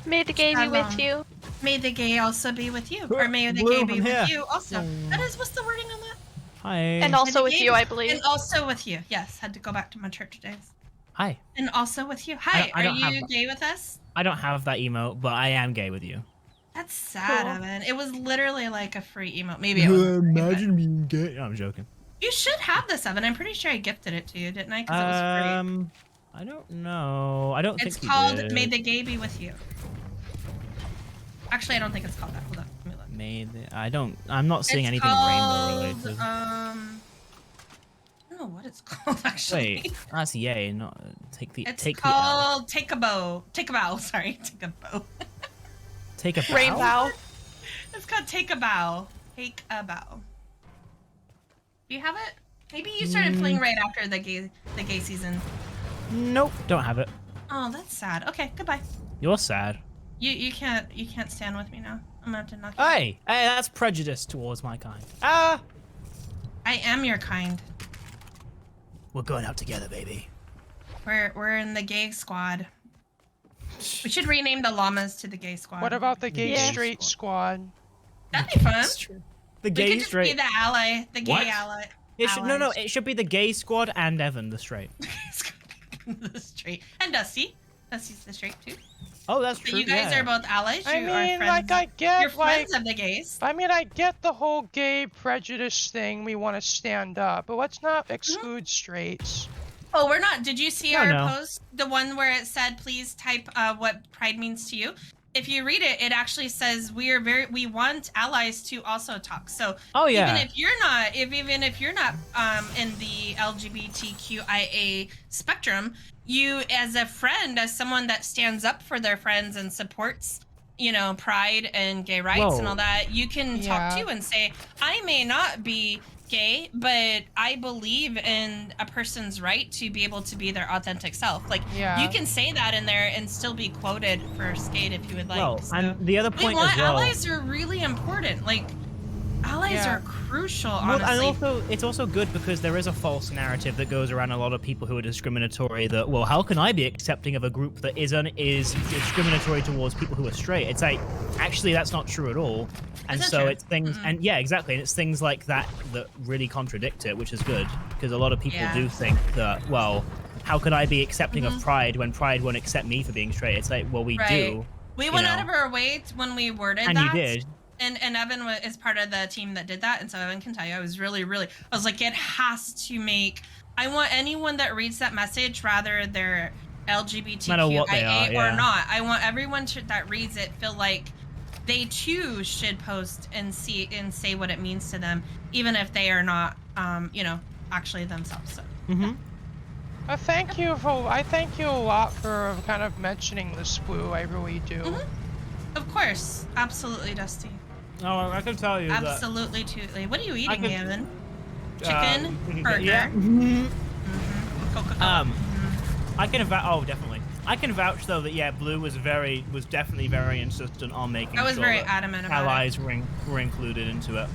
May the gay be with you. May the gay also be with you, or may the Blue, gay I'm be with here. you also. That is, what's the wording on that? Hi. And May also the with gay you, be- I believe. And also with you. Yes, had to go back to my church days. Hi. And also with you. Hi, I are don't have you that. gay with us? I don't have that emote, but I am gay with you. That's sad, Cool. Evan. It was literally like a free emote. Maybe it was. being gay. No, I'm joking. You should have this, Evan. I'm pretty sure I gifted it to you, didn't I? Because it was free. I don't know. I don't It's think you called did. May the Gay Be With You. Actually, I don't think it's called that. Hold on. Let me look. I'm not seeing It's anything called, rainbow related. I don't know what it's called, actually. Wait, that's yay, not take the It's take the L. called Take a Bow. Take a Bow, sorry. Take a Bow. Take a bow? Rainbow. It's called Take a Bow. Take a Bow. Do you have it? Maybe you started playing right after the gay season. Nope, don't have it. Oh, that's sad. Okay, goodbye. You're sad. You can't stand with me now. I'm gonna have to knock you. Hey, that's prejudice towards my kind. Ah, I am your kind. we're going out together, baby. We're in the gay squad. We should rename the llamas to the gay squad. What about the gay Yeah. straight squad? That'd be fun. That's true. The We gay could just be straight. the ally, the gay What? ally. It should, no, allies. it should be the gay squad and Evan the straight. The straight and Dusty. Dusty's the straight too. Oh, that's But true. you guys yeah. are both allies. I You mean, are friends. like, I get, You're like, friends of the gays. I mean, I get the whole gay prejudice thing. We want to stand up, but let's not exclude straights. Oh, we're not. Did you see No, our no. post? The one where it said, "Please type what pride means to you." If you read it, it actually says we want allies to also talk. So Oh yeah. even if you're not, even if you're not in the LGBTQIA spectrum, you as a friend, as someone that stands up for their friends and supports, pride and gay rights and Whoa. all that, you can talk Yeah. to and say, I may not be gay, but I believe in a person's right to be able to be their authentic self. Like Yeah. you can say that in there and still be quoted for Skade if you would like. well, So- and the other we point want as well. allies are really important. Like allies Yeah. are crucial, Well, honestly. and also, it's also good because there is a false narrative that goes around a lot of people who are discriminatory that, well, how can I be accepting of a group that is discriminatory towards people who are straight? It's like, actually, that's not true at all. And Is it so true? it's things, and yeah, exactly. And it's things like that that really contradict it, which is good because a lot of people Yeah. do think that, well, how could I be accepting of pride when pride won't accept me for being straight? It's like, well, we Right. do. We you went know. out of our way when we worded And that. you did. And Evan is part of the team that did that, and so Evan can tell you, I was I was like, it has to make. I want anyone that reads that message, rather they're matter what they LGBTQIA are, yeah. or not. I want everyone that reads it feel like they too should post and say what it means to them, even if they are not, actually themselves. So. Mm-hmm. I thank you a lot for kind of mentioning this, Blue. I really do. Of course, absolutely, Dusty. Oh, I can tell you Absolutely, totally. What are you eating, could- Evan? Chicken, burger. Yeah. Coca-Cola. I can vouch. Oh, definitely. I can vouch though that yeah, Blue was definitely very insistent on making. I was sure very that adamant about allies were included into it.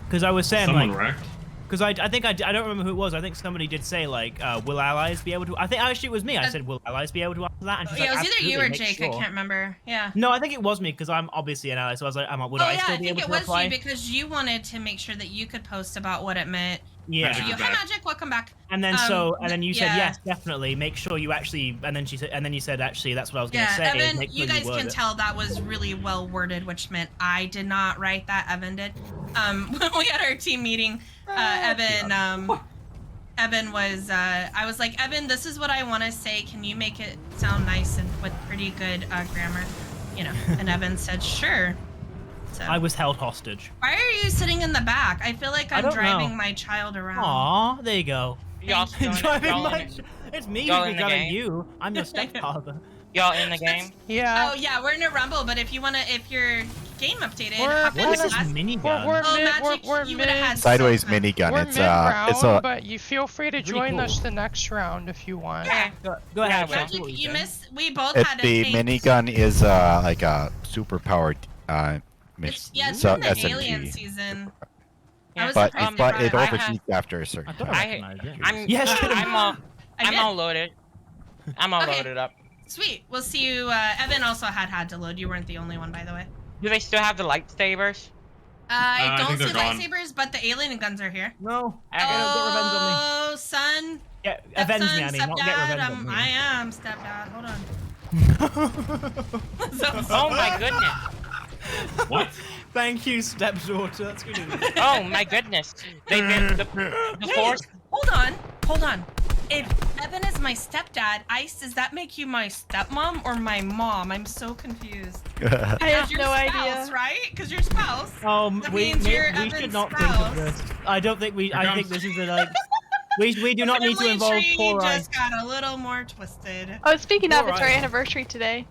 Because I was saying Someone like, wrecked. because I think I don't remember who it was. I think somebody did say like, will allies be able to? I think actually it was me. I said, will allies be able to answer that? And she's Yeah, it like, was either you or "Absolutely, make Jake. I sure." can't remember. Yeah. No, I think it was me because I'm obviously an ally. So I was like, would Oh I yeah, still I be think able it to was reply? you because you wanted to make sure that you could post about what it meant Yeah. Magic You, is hi, back. Magic. Welcome back. And then you said yeah. yes, definitely. Make sure you actually. And then you said actually that's what I was gonna Yeah, say. Evan, make you sure guys word can it. tell that was really well worded, which meant I did not write that. Evan did. When we had our team meeting, Evan was. I was like, Evan, this is what I want to say. Can you make it sound nice and with pretty good grammar? You know. And Evan said, sure. So, I was held hostage. why are you sitting in the back? I feel like I I'm don't driving know. my child around. Aw, there you go. Y'all still in, Driving y'all my. in, It's me y'all who's in the driving game? you. I'm your stepfather. y'all in the game? Yeah. Oh yeah, we're in a rumble. But if you wanna, if your game updated, We're- hop in What is the this last- minigun? We're Oh, mid, Magic, we're you would've mid, had Sideways so fun. minigun. we're It's mid-round, a but you feel free to Really join us cool. the next round if you want. Yeah. Go ahead. Yeah, Jackie, Magic, what were you saying? missed. We both it, had a the tank. minigun is like a super powered It's, yeah, it's so from the Alien SMG. season. I Yeah. was But surprised but they it brought overheats after a I certain. thought I I- recognized it. I'm Yes, I I'm did. all loaded. I'm all Okay. loaded up. Sweet. We'll see you. Evan also had to load. You weren't the only one, by the way. Do they still have the lightsabers? I I don't think see they're gone. lightsabers, but the alien guns are here. No. Okay. Get revenge on me. Oh, son. Get avenge me. I mean, not get stepdad, revenge on me. I am stepdad. Hold on. Oh my goodness. What? Thank you, stepdaughter. That's good. Oh my goodness. They did the Hey, force. hold on. If Evan is my stepdad, Ice, does that make you my stepmom or my mom? I'm so confused. I have Your no spouse, idea. right? Because your spouse. That we means you're we Evan's should not spouse. think of this. I don't think we. Here I comes- think this is a like. We do not need to Family involve tree poor just Ice. got a little more twisted. Oh, speaking of, it's our Alright. anniversary today.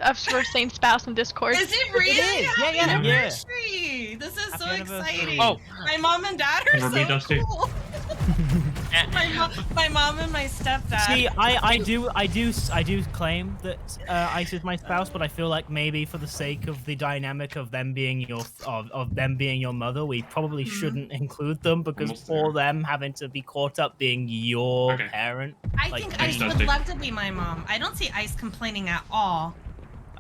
Of our same spouse in Discord. Is it really? is. Yeah, Happy yeah, yeah. anniversary! This is Happy so anniversary. exciting. Oh. My mom and dad are Remember me, so Dusty? cool. my mom and my stepdad. See, I do claim that Ice is my spouse, but I feel like maybe for the sake of the dynamic of them being your mother, we probably shouldn't include them because Almost for there. them having to be caught up being your Okay. parent. I like, think thanks, Ice would Dusty. love to be my mom. I don't see Ice complaining at all.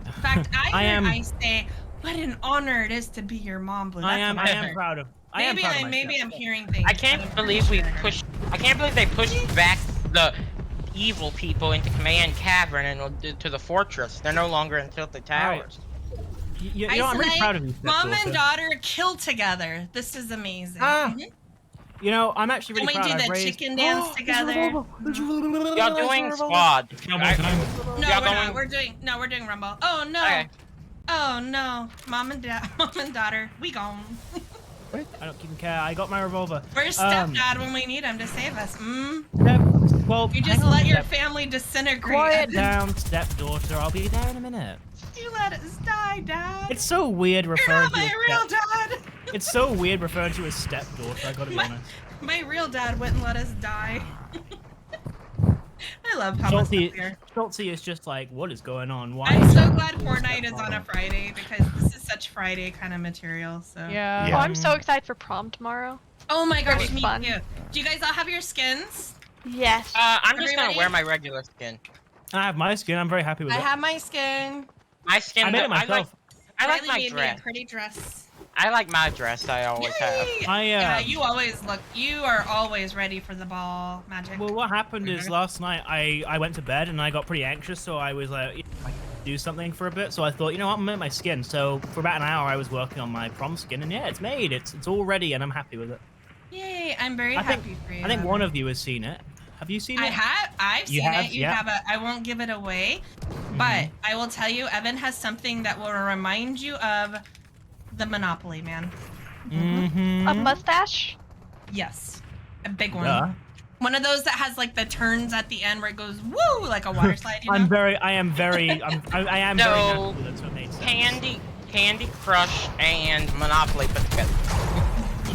In fact, I I heard am- Ice say, "What an honor it is to be your mom." Blue. I That's am what I am heard. proud of. Maybe myself. I'm hearing things. I but can't I'm pretty believe we sure I heard. pushed. I can't believe they pushed back the evil people into Command Cavern and to the fortress. They're no longer in Tilted Towers. You Ice know, I'm and really I, proud of you. Mom and stepdaughter. daughter kill together. This is amazing. Ah, Mhm. You know, I'm actually Can really we proud. do I've the raised... chicken dance together? Y'all doing squad? Cowboy time. No, Y'all we're not. going- We're doing Rumble. Oh no. Okay. Oh no. Mom and daughter, we gone. I don't even care. I got my revolver. Where's stepdad when we need him to save us? Well, You just hang on, let your step- family disintegrate. Quiet down, stepdaughter. I'll be there in a minute. You let us die, Dad. It's so weird You're referring not to my you real as step- dad. It's so weird referring to you as stepdaughter. I gotta be My, honest. my real dad wouldn't let us die. I love Papa stuff here. Schultze is just like, what is going on? Why? I'm is so it- glad Fortnite is on a Friday because this is such Friday kind of material. So. Yeah. Oh, I'm so excited for prom tomorrow. Oh my gosh, Very me fun. too. Do you guys all have your skins? Yes. I'm just gonna Everybody- wear my regular skin. I have my skin. I'm very happy with I it. have my skin. My skin. I made it I like. myself. I like Riley my made me dress. a pretty dress. I like my dress. I always have. Yay! I, Yeah, you always look. You are always ready for the ball, Magic. Well, what happened is last night I went to bed and I got pretty anxious, so I was like, I could do something for a bit. So I thought, you know what, I'm gonna make my skin. So for about an hour, I was working on my prom skin, and yeah, it's made. It's all ready, and I'm happy with it. Yay! I'm very I happy think for you. I think Evan. one of you has seen it. Have you seen it? I have. I've You seen have? it. You Yeah. have a. I won't give it away, but I will tell you, Evan has something that will remind you of the Monopoly Man. Mm-hmm. A mustache? Yes, a big one. Yeah. One of those that has like the turns at the end where it goes woo like a water slide. You know? I am very No. happy that's what made sense. Candy Crush and Monopoly put together.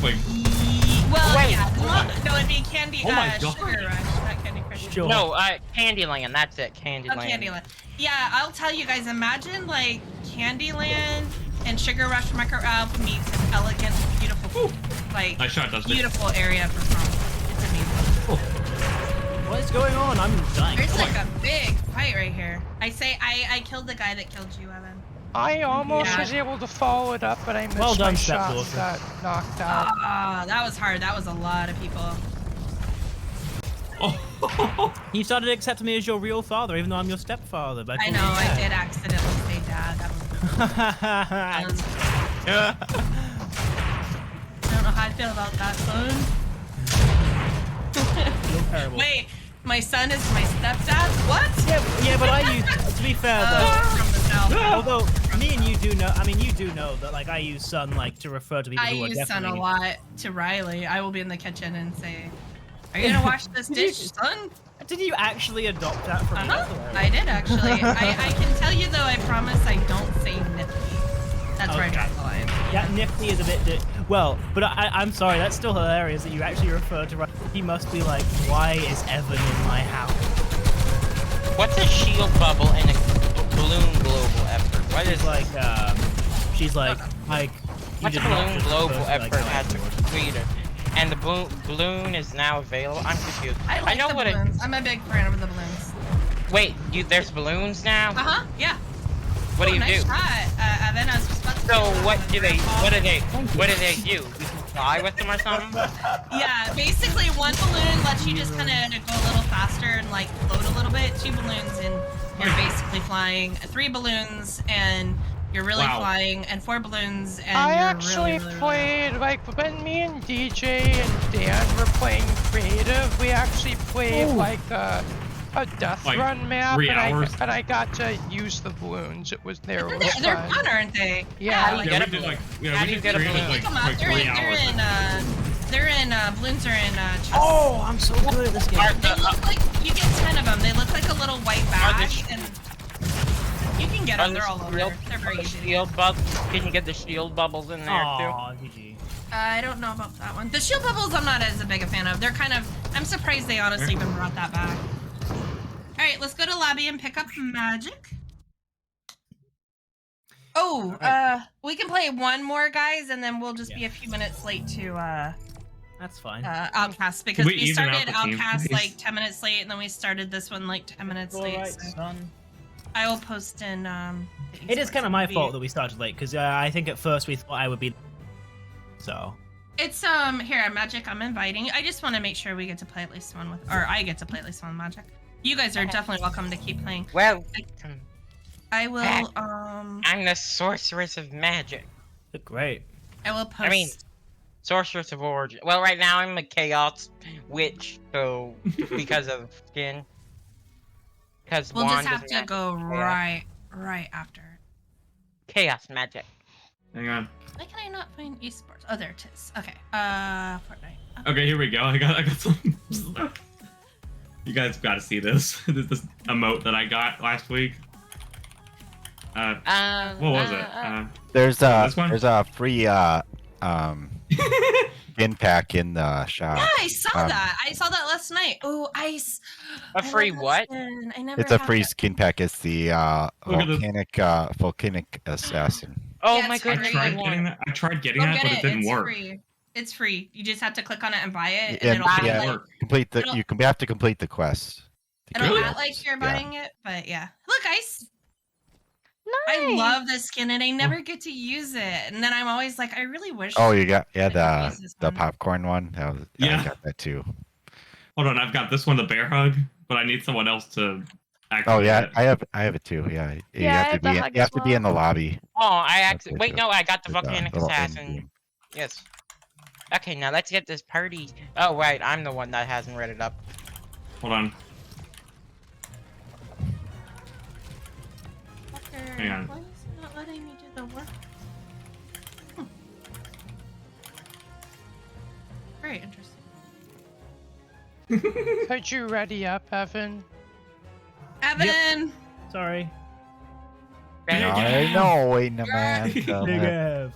Wait, Well, Wait. yeah. No, it'd be Candy. Oh my God. Sugar Rush, not Candy Crush. Sure. No, Candyland. That's it. Candyland. Oh, Candyland. Yeah, I'll tell you guys. Imagine like Candyland and Sugar Rush Micro Alp meets an elegant, beautiful, like nice shot, Dusty. beautiful area for prom. It's amazing. What is going on? I'm dying. There's like a big fight right here. I say I killed the guy that killed you, Evan. I almost Yeah. was able to follow it up, but I missed Well done, my shot. stepdaughter. Got knocked out. Ah, that was hard. That was a lot of people. Oh. You started accepting me as your real father, even though I'm your stepfather. But I know, I did accidentally say dad. That was I don't know how I feel about that, son. You're terrible. Wait, my son is my stepdad? What? Yeah, but I use. To be fair, though. Oh, from the south. Although me and you do know, I mean, you do know that like I use son like to refer to people I who are use son definitely. a lot to Riley. I will be in the kitchen and say, "Are you gonna wash this dish, son?" Did you actually adopt that from me? That's hilarious. I did actually. I can tell you though. I promise I don't say nifty. That's where I Okay. draw the line. Yeah, nifty is a bit. Well, but I'm sorry. That's still hilarious that you actually refer to. He must be like, why is Evan in my house? What's a shield bubble and a balloon global effort? What is Like, she's like, you what's a did not balloon just global refer to, like, effort how I has do it. completed? And the balloon is now available. I'm confused. I like know the what balloons. I'm a big fan of the balloons. Wait, there's balloons now. Yeah. What do you nice do? shot, Evan. I was just about to So say what that. do they? What do they do? You can fly with them or something? Yeah, basically one balloon lets you just kind of go a little faster and like float a little bit. 2 balloons and you're basically flying. 3 balloons and you're really Wow. flying, and 4 balloons and I you're actually really played, like, when me and DJ and Dan were playing creative, we actually played, like, a death Like, run map, 3 and hours? I got to use the balloons. It was They're fun. fun, aren't they? Yeah. like, Get Yeah, a we did like How do we you did get a creative, balloon? like, pick 'em up. like They're 3 in, hours. balloons are in chests. Oh, I'm so good at this game. Are They the, look like, you get 10 of them. They look like a little white Are bag, the- and you can get are them. the They're all over. shield, They're very the easy. shield bubbles? Can you get the shield bubbles in there too? Aw, GG. I don't know about that one. The shield bubbles I'm not as big a fan of. They're kind of, I'm surprised they honestly even brought that back. Alright, let's go to lobby and pick up magic. Oh, we can play one more, guys, and then we'll just be a few minutes late to That's fine. Outcast, because we we even out started the team, Outcast please? like 10 minutes late, and then we started this one like 10 minutes late. Alright, So son. I will post in It is kind of my fault that we started late, because I think at first we thought I would be. So. It's here, Magic, I'm inviting you. I just want to make sure we get to play at least one with, or I get to play at least one Magic. You guys are definitely welcome to keep playing. Well, I will I'm the sorceress of magic. Great. I will post. I mean, sorceress of origin. Well, right now I'm a chaos witch, so because of skin. Because we'll wand just have is to magic. go Yeah. right after. Chaos magic. Hang on. Why can I not find esports? Oh, there it is. Okay. Fortnite. Okay, here we go. I got some. You guys got to see this. This emote that I got last week. What was it? There's This one? a free skin pack in the shop. Yeah, I saw that. I saw that last night. Oh, ice. A I free love that what? skin. I never It's a had free it. skin pack. It's the Look at this. volcanic assassin. Oh Yeah, my it's I goodness! free. tried getting that. I tried getting Go that, get but it. it didn't It's work. free. It's free. You just have to click on it and buy it, and And it'll act yeah, like work. complete the. It'll- You can have to complete the quest. to it'll get act it. like you're Yeah. buying it. But yeah, look, ice. Nice. I love this skin, and I never get to use it. And then I'm always like, I really wish. Oh, you got I could use this the one. popcorn one. That was, Yeah. I got that too. Hold on, I've got this one, the bear hug, but I need someone else to activate Oh yeah, it. I have it too. Yeah, you Yeah, I have to have the be hug you as have to be in the well. lobby. Oh, I actually. Okay, Wait, so no, I got the there's a volcanic little end assassin. game. Yes. Okay, now let's get this party. Oh, right, I'm the one that hasn't read it up. Hold on. Fucker, Hang on. why is it not letting me do the work? Very interesting. Could you ready up, Evan? Evan. Sorry. I know, waiting a man. Big Ev.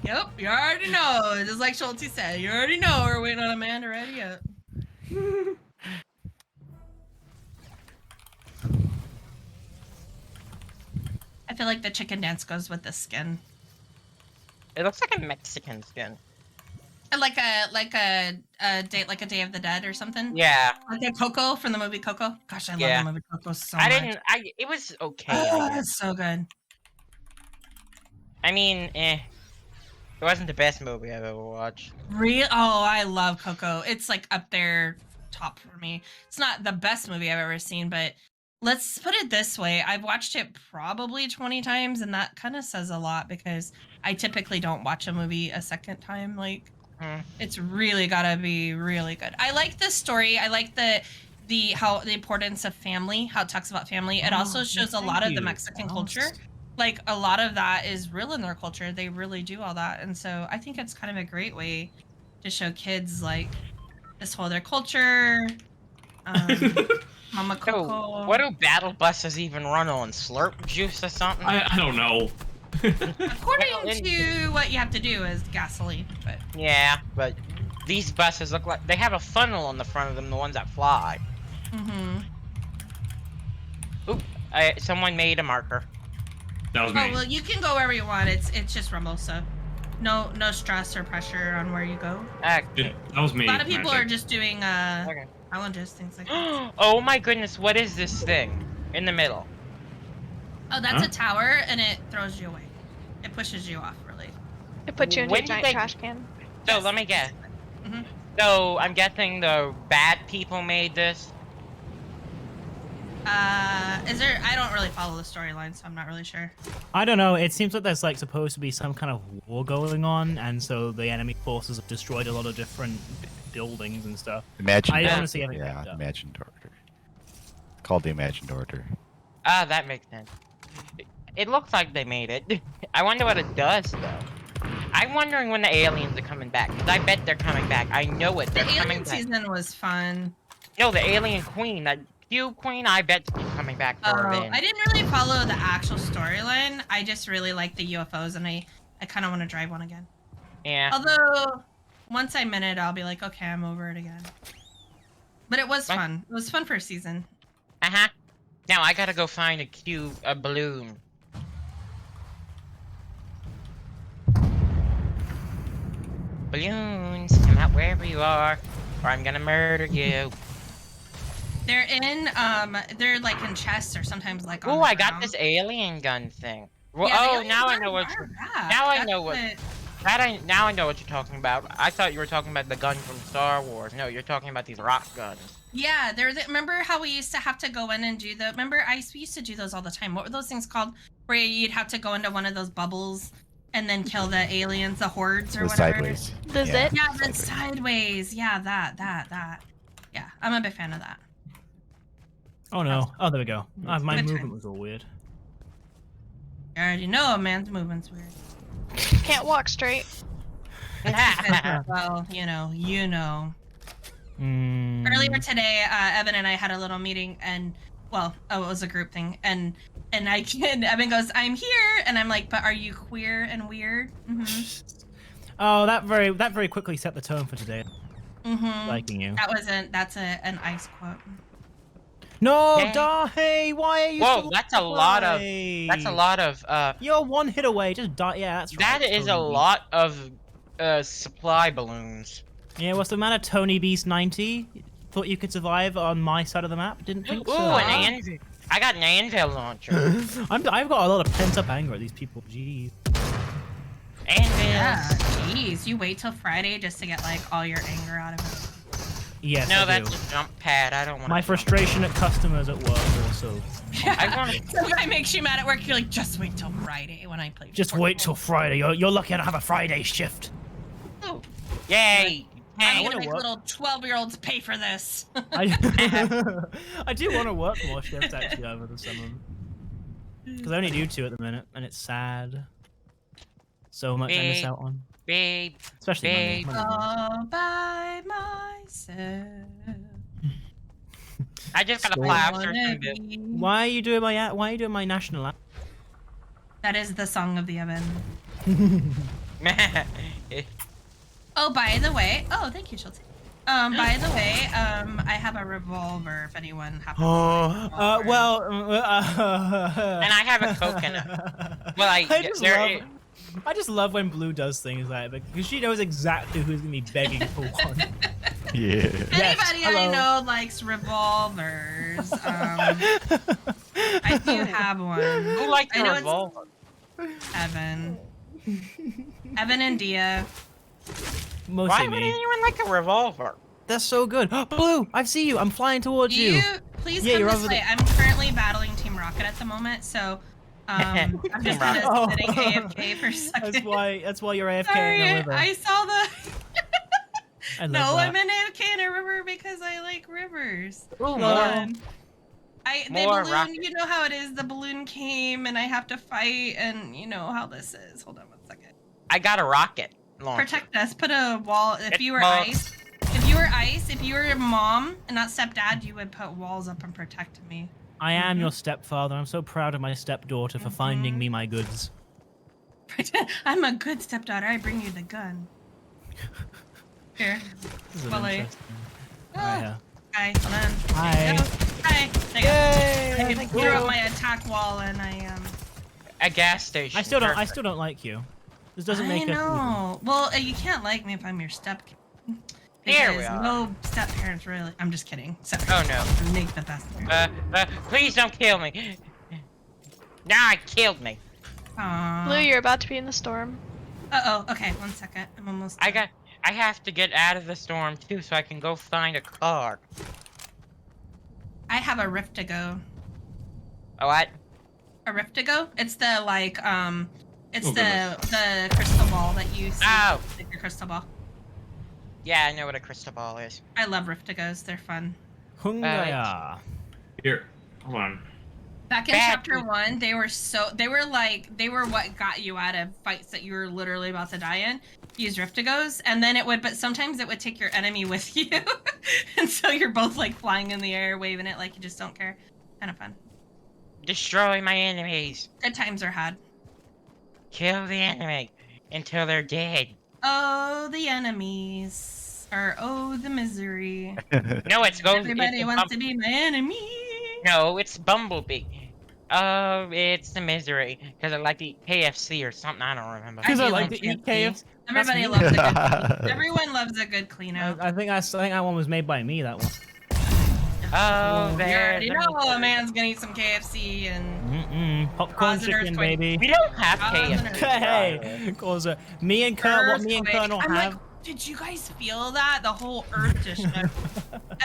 Yep, you already know. Just like Schulte said, you already know we're waiting on Amanda ready up. I feel like the chicken dance goes with the skin. It looks like a Mexican skin. Like a date, like a Day of the Dead or something. Yeah. Like a Coco from the movie Coco. Gosh, I love Yeah. the movie Coco so I much. didn't. It was okay. Oh, I guess. it's so good. I mean, It wasn't the best movie I've ever watched. Real? Oh, I love Coco. It's like up there top for me. It's not the best movie I've ever seen, but let's put it this way. I've watched it probably 20 times, and that kind of says a lot because I typically don't watch a movie a second time. Like, it's really gotta be really good. I like this story. I like the importance of family, how it talks about family. It also shows a lot of the Mexican culture. Like, a lot of that is real in their culture. They really do all that. And so I think it's kind of a great way to show kids, like, this whole their culture. Mama Coco. What do battle buses even run on? Slurp juice or something? I don't know. According to what you have to do is gasoline. But Yeah, but these buses look like they have a funnel on the front of them, the ones that fly. Oop, someone made a marker. That was me. Oh, well, you can go wherever you want. It's just Ramosa. No stress or pressure on where you go. That was me. A lot of people Magic. are just doing Okay. challenges, things like that. Oh my goodness, what is this thing in the middle? Oh, that's a tower, and it throws you away. It pushes you off, really. It puts you into a When did giant they- trash can. So let me guess. Mhm. So I'm guessing the bad people made this. Is there? I don't really follow the storyline, so I'm not really sure. I don't know. It seems like there's like supposed to be some kind of war going on, and so the enemy forces have destroyed a lot of different buildings and stuff. Imagined I Order. honestly haven't Yeah, picked up. Imagined Order. It's called the Imagined Order. Ah, that makes sense. It looks like they made it. I wonder what it does, though. I'm wondering when the aliens are coming back, because I bet they're coming back. I know it. The They're coming alien back. season was fun. No, the alien queen, that cube queen, I bet she's coming back for revenge. I didn't really follow the actual storyline. I just really like the UFOs, and I kind of want to drive one again. Yeah. Although, once I'm in it, I'll be like, okay, I'm over it again. But it was fun. It was fun for a season. Uh-huh. Now I gotta go find a balloon. Balloons, come out wherever you are, or I'm gonna murder you. They're they're like in chests or sometimes like on Oh, the I got ground. this alien gun thing. Well, Yeah, the oh, aliens now I are know what. bad. Now I That's know what. Now I know what you're talking about. I thought you were talking about the gun from Star Wars. No, you're talking about these rock guns. Yeah, remember how we used to have to go in and do the? Remember, we used to do those all the time. What were those things called? Where you'd have to go into one of those bubbles and then kill the aliens, the hordes or The whatever. sideways. The zit? Yeah, the sideways. Yeah, that. Yeah, I'm a big fan of that. Oh no! Oh, there we go. My Good movement time. was all weird. You already know a man's movement's weird. Can't walk straight. Well, you know. Mm. Earlier today, Evan and I had a little meeting, and it was a group thing, and Evan goes, "I'm here," and I'm like, "But are you queer and weird?" Oh, that very quickly set the tone for today. Liking you. That's an ice quote. No, Yeah. Hey, why are you? Whoa, so that's a lot of. away? That's a lot of. You're one hit away. Just die. Yeah, that's right. That is a Tony lot of supply balloons. Beast. Yeah, what's the matter, Tony Beast 90? Thought you could survive on my side of the map? Didn't think Ooh, so. an anvil. I got an anvil launcher. I've got a lot of pent up anger at these people. Jeez. Anvils. Yeah, jeez, you wait till Friday just to get like all your anger out of it. Yes, No, I that's do. a jump pad. I don't want My frustration at customers at work also. I want to. Some guy makes you mad at work. You're like, just wait till Friday when I play. Just wait till Friday. You're lucky I don't have a Friday shift. Yay! I'm Hey, gonna wanna make work. little 12-year-olds pay for this. I do want to work more shifts actually over the summer. Because I only do 2 at the minute, and it's sad. So much I miss Babe. out on. babe. Especially money. Babe. Money. All by myself. I just got a So- plaster Wanna from this. be- Why are you doing my national anthem? That is the song of the oven. Oh, by the way, thank you, Chelsea. By the way, I have a revolver. If anyone happens. to like a revolver. And I have a coconut. Well, I just love when Blue does things like that because she knows exactly who's gonna be begging for one. Yeah. Anybody I hello. know likes revolvers. I do have one. Who likes I a know it's revolver? Evan. Evan and Dia. Mostly Why would me. anyone like a revolver? That's so good. Blue, I see you. I'm flying towards you. Please Yeah, come you're this over way. I'm currently battling Team Rocket at the moment, so I'm just kind of Oh. sitting AFK for a second. That's why you're AFK Sorry, in the river. I saw the. I love No, that. I'm in AFK in a river because I like rivers. Ooh, Hold more. on. The More balloon, rocket. you know how it is. The balloon came and I have to fight, and you know how this is. Hold on 1 second. I got a rocket launcher. Protect us. Put a wall. If It's you were both. ice, if you were a mom and not stepdad, you would put walls up and protect me. I am your stepfather. I'm so proud of my stepdaughter for finding me my goods. I'm a good stepdaughter. I bring you the gun. Here. This is Well, interesting. Hi, hold on. Hi. There you go. Hi. There you go. I Thank threw you. up my attack wall and I A gas station. I still perfect. don't like you. This doesn't make I us know. Well, you can't like me if I'm your step. Here we Because are. no step parents really. I'm just kidding. Sorry. Oh no. Make the best. Parent. Please don't kill me. Nah, it killed me. Aww. Blue, you're about to be in the storm. Uh-oh. Okay, 1 second. I'm almost done. I have to get out of the storm too, so I can go find a car. I have a rift to go. Oh, what? A rift to go? It's the like it's Oh, the crystal ball that you see. Oh. Like your crystal ball. Yeah, I know what a crystal ball is. I love rift to goes. They're fun. Hungaya. Here, hold on. Back in Bad chapter people. 1, they were what got you out of fights that you were literally about to die in. Use Riftigos, and then but sometimes it would take your enemy with you, and so you're both like flying in the air, waving it like you just don't care. Kind of fun. Destroy my enemies. Good times are had. Kill the enemy until they're dead. Oh, the enemies, or oh, the misery. No, it's go. Everybody it's wants to be my enemy. No, it's Bumblebee. Oh, it's the misery. Because I like to eat KFC or something. I don't remember. Because I do like love to eat KFC. KFC. Everybody me. loves a good. Everyone loves a good clean out. I think that one was made by me. That one. Oh, You there. already know a man's gonna eat some KFC and Popcorn Cause an chicken, earthquake. baby. We don't have Oh, KFC. Hey, cause me and Colonel, I'm have. like, did you guys feel that? The whole earth just shook. And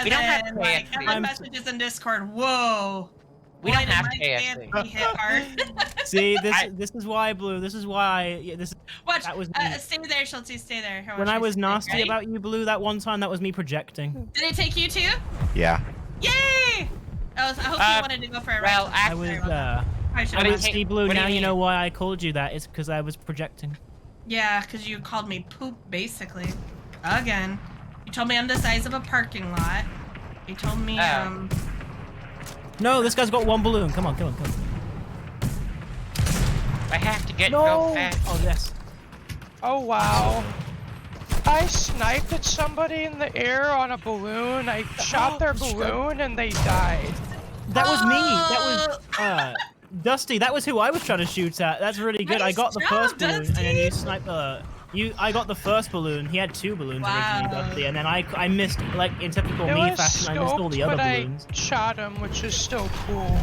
We don't have then, like, KFC. everyone messages in Discord, whoa. We boy, don't did have my KFC. hit hard. See, this is why, Blue. This is why. Yeah, this. Watch, That was me. stay there, Schultz, stay there. Here, When watch I me was stay. nasty Ready? about you, Blue, that one time, that was me projecting. Did it take you too? Yeah. Yay! I hope you wanted to go for a well, ride. I was. I should I What was. do you See, mean? Blue. What do Now you you know mean? why I called you that. It's because I was projecting. Yeah, because you called me poop, basically. Again. You told me I'm the size of a parking lot. You told me, Oh. No, this guy's got one balloon. Come on, come on, come on. I have to go No. fast. Oh yes. Oh wow. I sniped at somebody in the air on a balloon. I shot their balloon and they died. That was me. That was Dusty. That was who I was trying to shoot at. That's really good. I Nice got the job, first balloon, and then you Dusty. sniped. I got the first balloon. He had two balloons Wow. originally, Dusty, and then I missed, like in typical It me was fashion. I missed all scoped, the other but balloons. I shot him, which is still cool.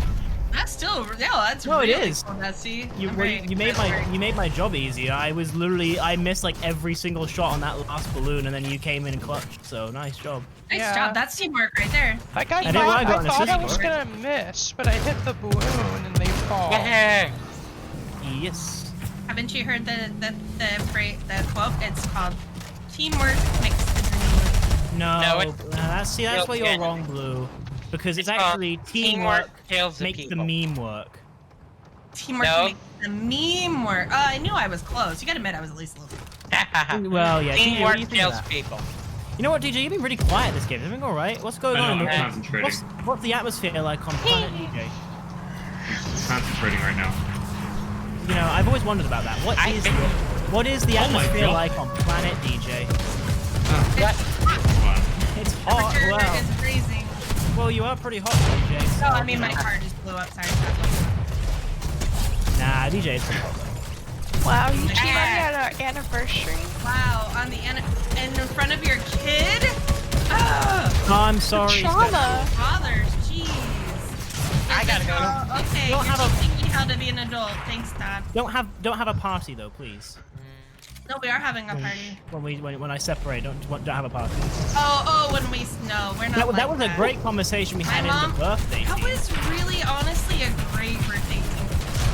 That's still, yeah, that's No, it really is. cool, Dusty. You, I'm well, very you made impressed. my job easier. I missed like every single shot on that last balloon, and then you came in and clutched. So nice job. Nice Yeah. job. That's teamwork right there. Like I And thought, then I got I, an thought I assist was for it. gonna miss, but I hit the balloon and they fall. Yeah. Yes. Haven't you heard the quote? It's called teamwork makes the dream work. No, No, it's- that's Nope, where you're yeah. wrong, Blue. Because it's It's called actually teamwork kills the makes the people. meme work. Teamwork No. makes the meme work. I knew I was close. You gotta admit I was at least a little. Well, yeah. DJ, what do Teamwork you think of kills that? people. You know what, DJ? You've been really quiet this game. Is everything all right? What's going I on? know, I'm concentrating. What's the atmosphere like on planet DJ? Concentrating right now. You know, I've always wondered about that. What is the Oh my atmosphere God. like on planet DJ? What? Hold on. It's hot. Temperature Wow. is freezing. Well, you are pretty hot, DJ. No, so, I mean you my know. car just blew up. Sorry. Nah, DJ is pretty hot. Wow, you two Yeah. running on our anniversary. Wow, on the end in front of your kid. Oh, Oh, I'm sorry. Trauma. fathers, jeez. I gotta go. Okay, You don't you're have a- teaching me how to be an adult. Thanks, Dad. Don't have a party though, please. No, we are having a party. When I separate, don't have a party. Oh, when we no, we're not. That was a great conversation we had in the birthday That team. was really, honestly, a great birthday team.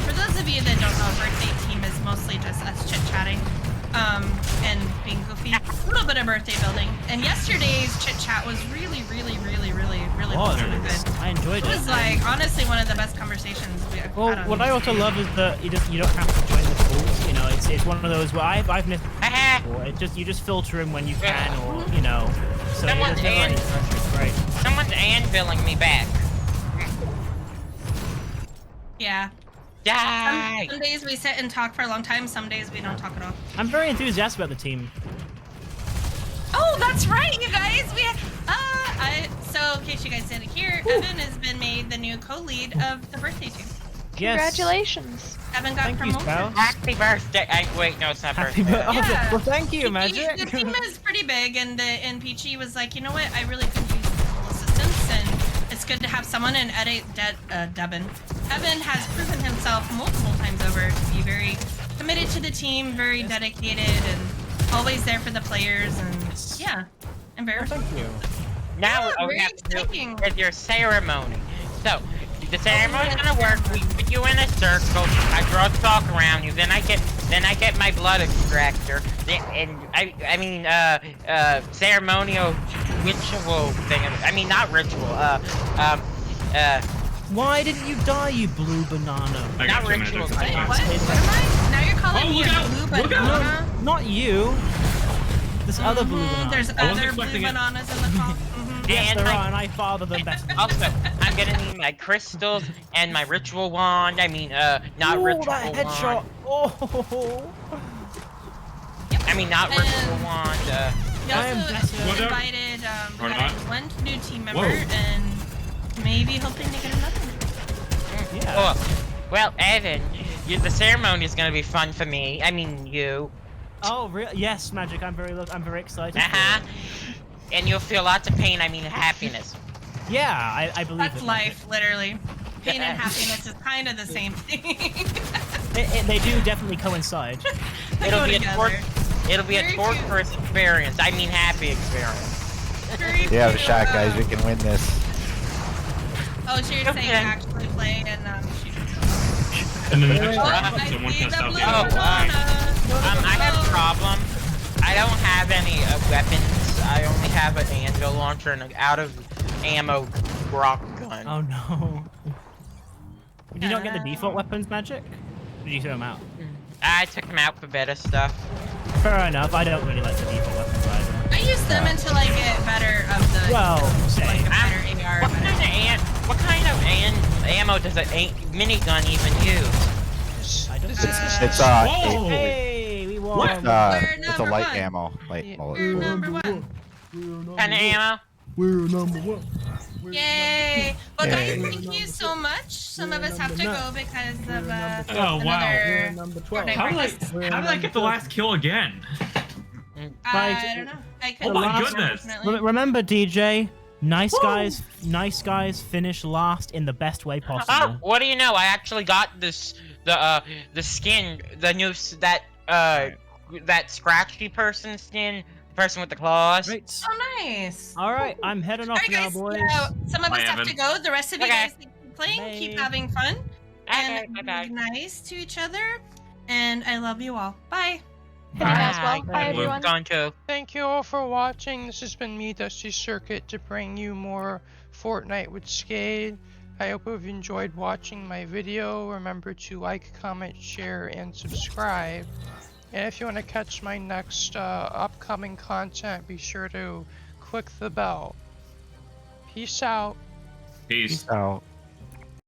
For those of you that don't know, birthday team is mostly just us chit-chatting, and being goofy. A little bit of birthday building. And yesterday's chit-chat was really good. I enjoyed it. It was like honestly one of the best conversations we have Well, had on what I also love is that you don't have to join the calls. You know, it's one of those where I've missed before. You just filter in when you can, or you know. So Someone's it's great. Someone's anviling me back. Yeah. Die! Some days we sit and talk for a long time. Some days we don't talk at all. I'm very enthusiastic about the team. Oh, that's right, you guys. So in case you guys didn't hear, Evan has been made the new co-lead of the birthday team. Yes. Congratulations. Evan got Thank you, promoted. Spouse. Happy birthday! Wait, no, it's not Happy birthday. birthday. Yeah. Well, thank you, The Magic. team is pretty big, and Peachy was like, you know what? I really could use some assistance, and it's good to have someone. And Evan has proven himself multiple times over to be very committed to the team, very dedicated, and always there for the players. And yeah, I'm very. Thank you. Now Yeah, we very have to do exciting. with your ceremony. So, the ceremony's gonna work. We put you in a circle. I draw chalk around you. Then I get my blood extractor. Ceremonial ritual thing. I mean, not ritual. Why didn't you die, you blue banana? I Not got you, ritual. Magic. Wait, what? What am I? Now you're calling me look a out, blue look out. banana? Not you. This other blue banana. There's I wasn't other blue expecting it. bananas in the call. Yes, And there I- are, and I father them best. Also, I'm gonna need my crystals and my ritual wand. I mean, not Ooh, ritual that headshot. wand. Oh. I mean, not ritual wand. We I am also desperate. Whatever. invited Or we got not. one new team member, Whoa. and maybe hoping to get another one. Yeah. Well, Evan, the ceremony is gonna be fun for me. I mean, you. Oh, really? Yes, Magic. I'm very excited. Uh-huh. For it. And you'll feel lots of pain. I mean, happiness. Yeah, I believe That's it. life, literally. Pain and happiness is kind of the same thing. They do definitely coincide. They It'll go be together. It'll be a Very torturous experience. I mean, happy experience. Very We have a cute. shot, guys. We can win this. Oh, so you're saying Okay. actually play and shoot. And then the Wait, next Oh, wait, round, I someone see tests the out blue the Oh, other banana. line. I have a problem. I don't have any weapons. I only have an anvil launcher and an out of ammo rock gun. Oh no. Did you not get the default weapons, Magic? Or did you throw them out? I took them out for better stuff. Fair enough. I don't really like the default weapons either. I use them until I get better of the. Well, like same. a better AR. What kind of ammo does a minigun even use? I don't It's Whoa! Hey, we won. What? it's We're a light number ammo. Light Yeah. bullet. We're number one. Kind of ammo? We're number one. Yay! Well, guys, Yay. thank you so much. Some of us have to go because of Oh, wow. another Number 12. Fortnite How did breakfast. I get the last kill again? I don't know. I Oh couldn't. my watch, goodness. unfortunately. Remember, DJ, nice Woo! guys finish last in the best way Ah, possible. what do you know? I actually got the skin, the new that scratchy person skin, person with the claws. Great. Oh, nice. All right, I'm heading All off right, now, guys. boys. Some of us Bye, have Evan. to go. The rest of you Okay. guys keep playing, keep Bye. having fun, Okay, and bye-bye. be nice to each other. And I love you all. Bye. Good night as well. Bye, Bye. everyone. Going to. Thank you all for watching. This has been me, Dusty Circuit, to bring you more Fortnite with Skade. I hope you've enjoyed watching my video. Remember to like, comment, share, and subscribe. And if you want to catch my next upcoming content, be sure to click the bell. Peace out. Peace. Peace out.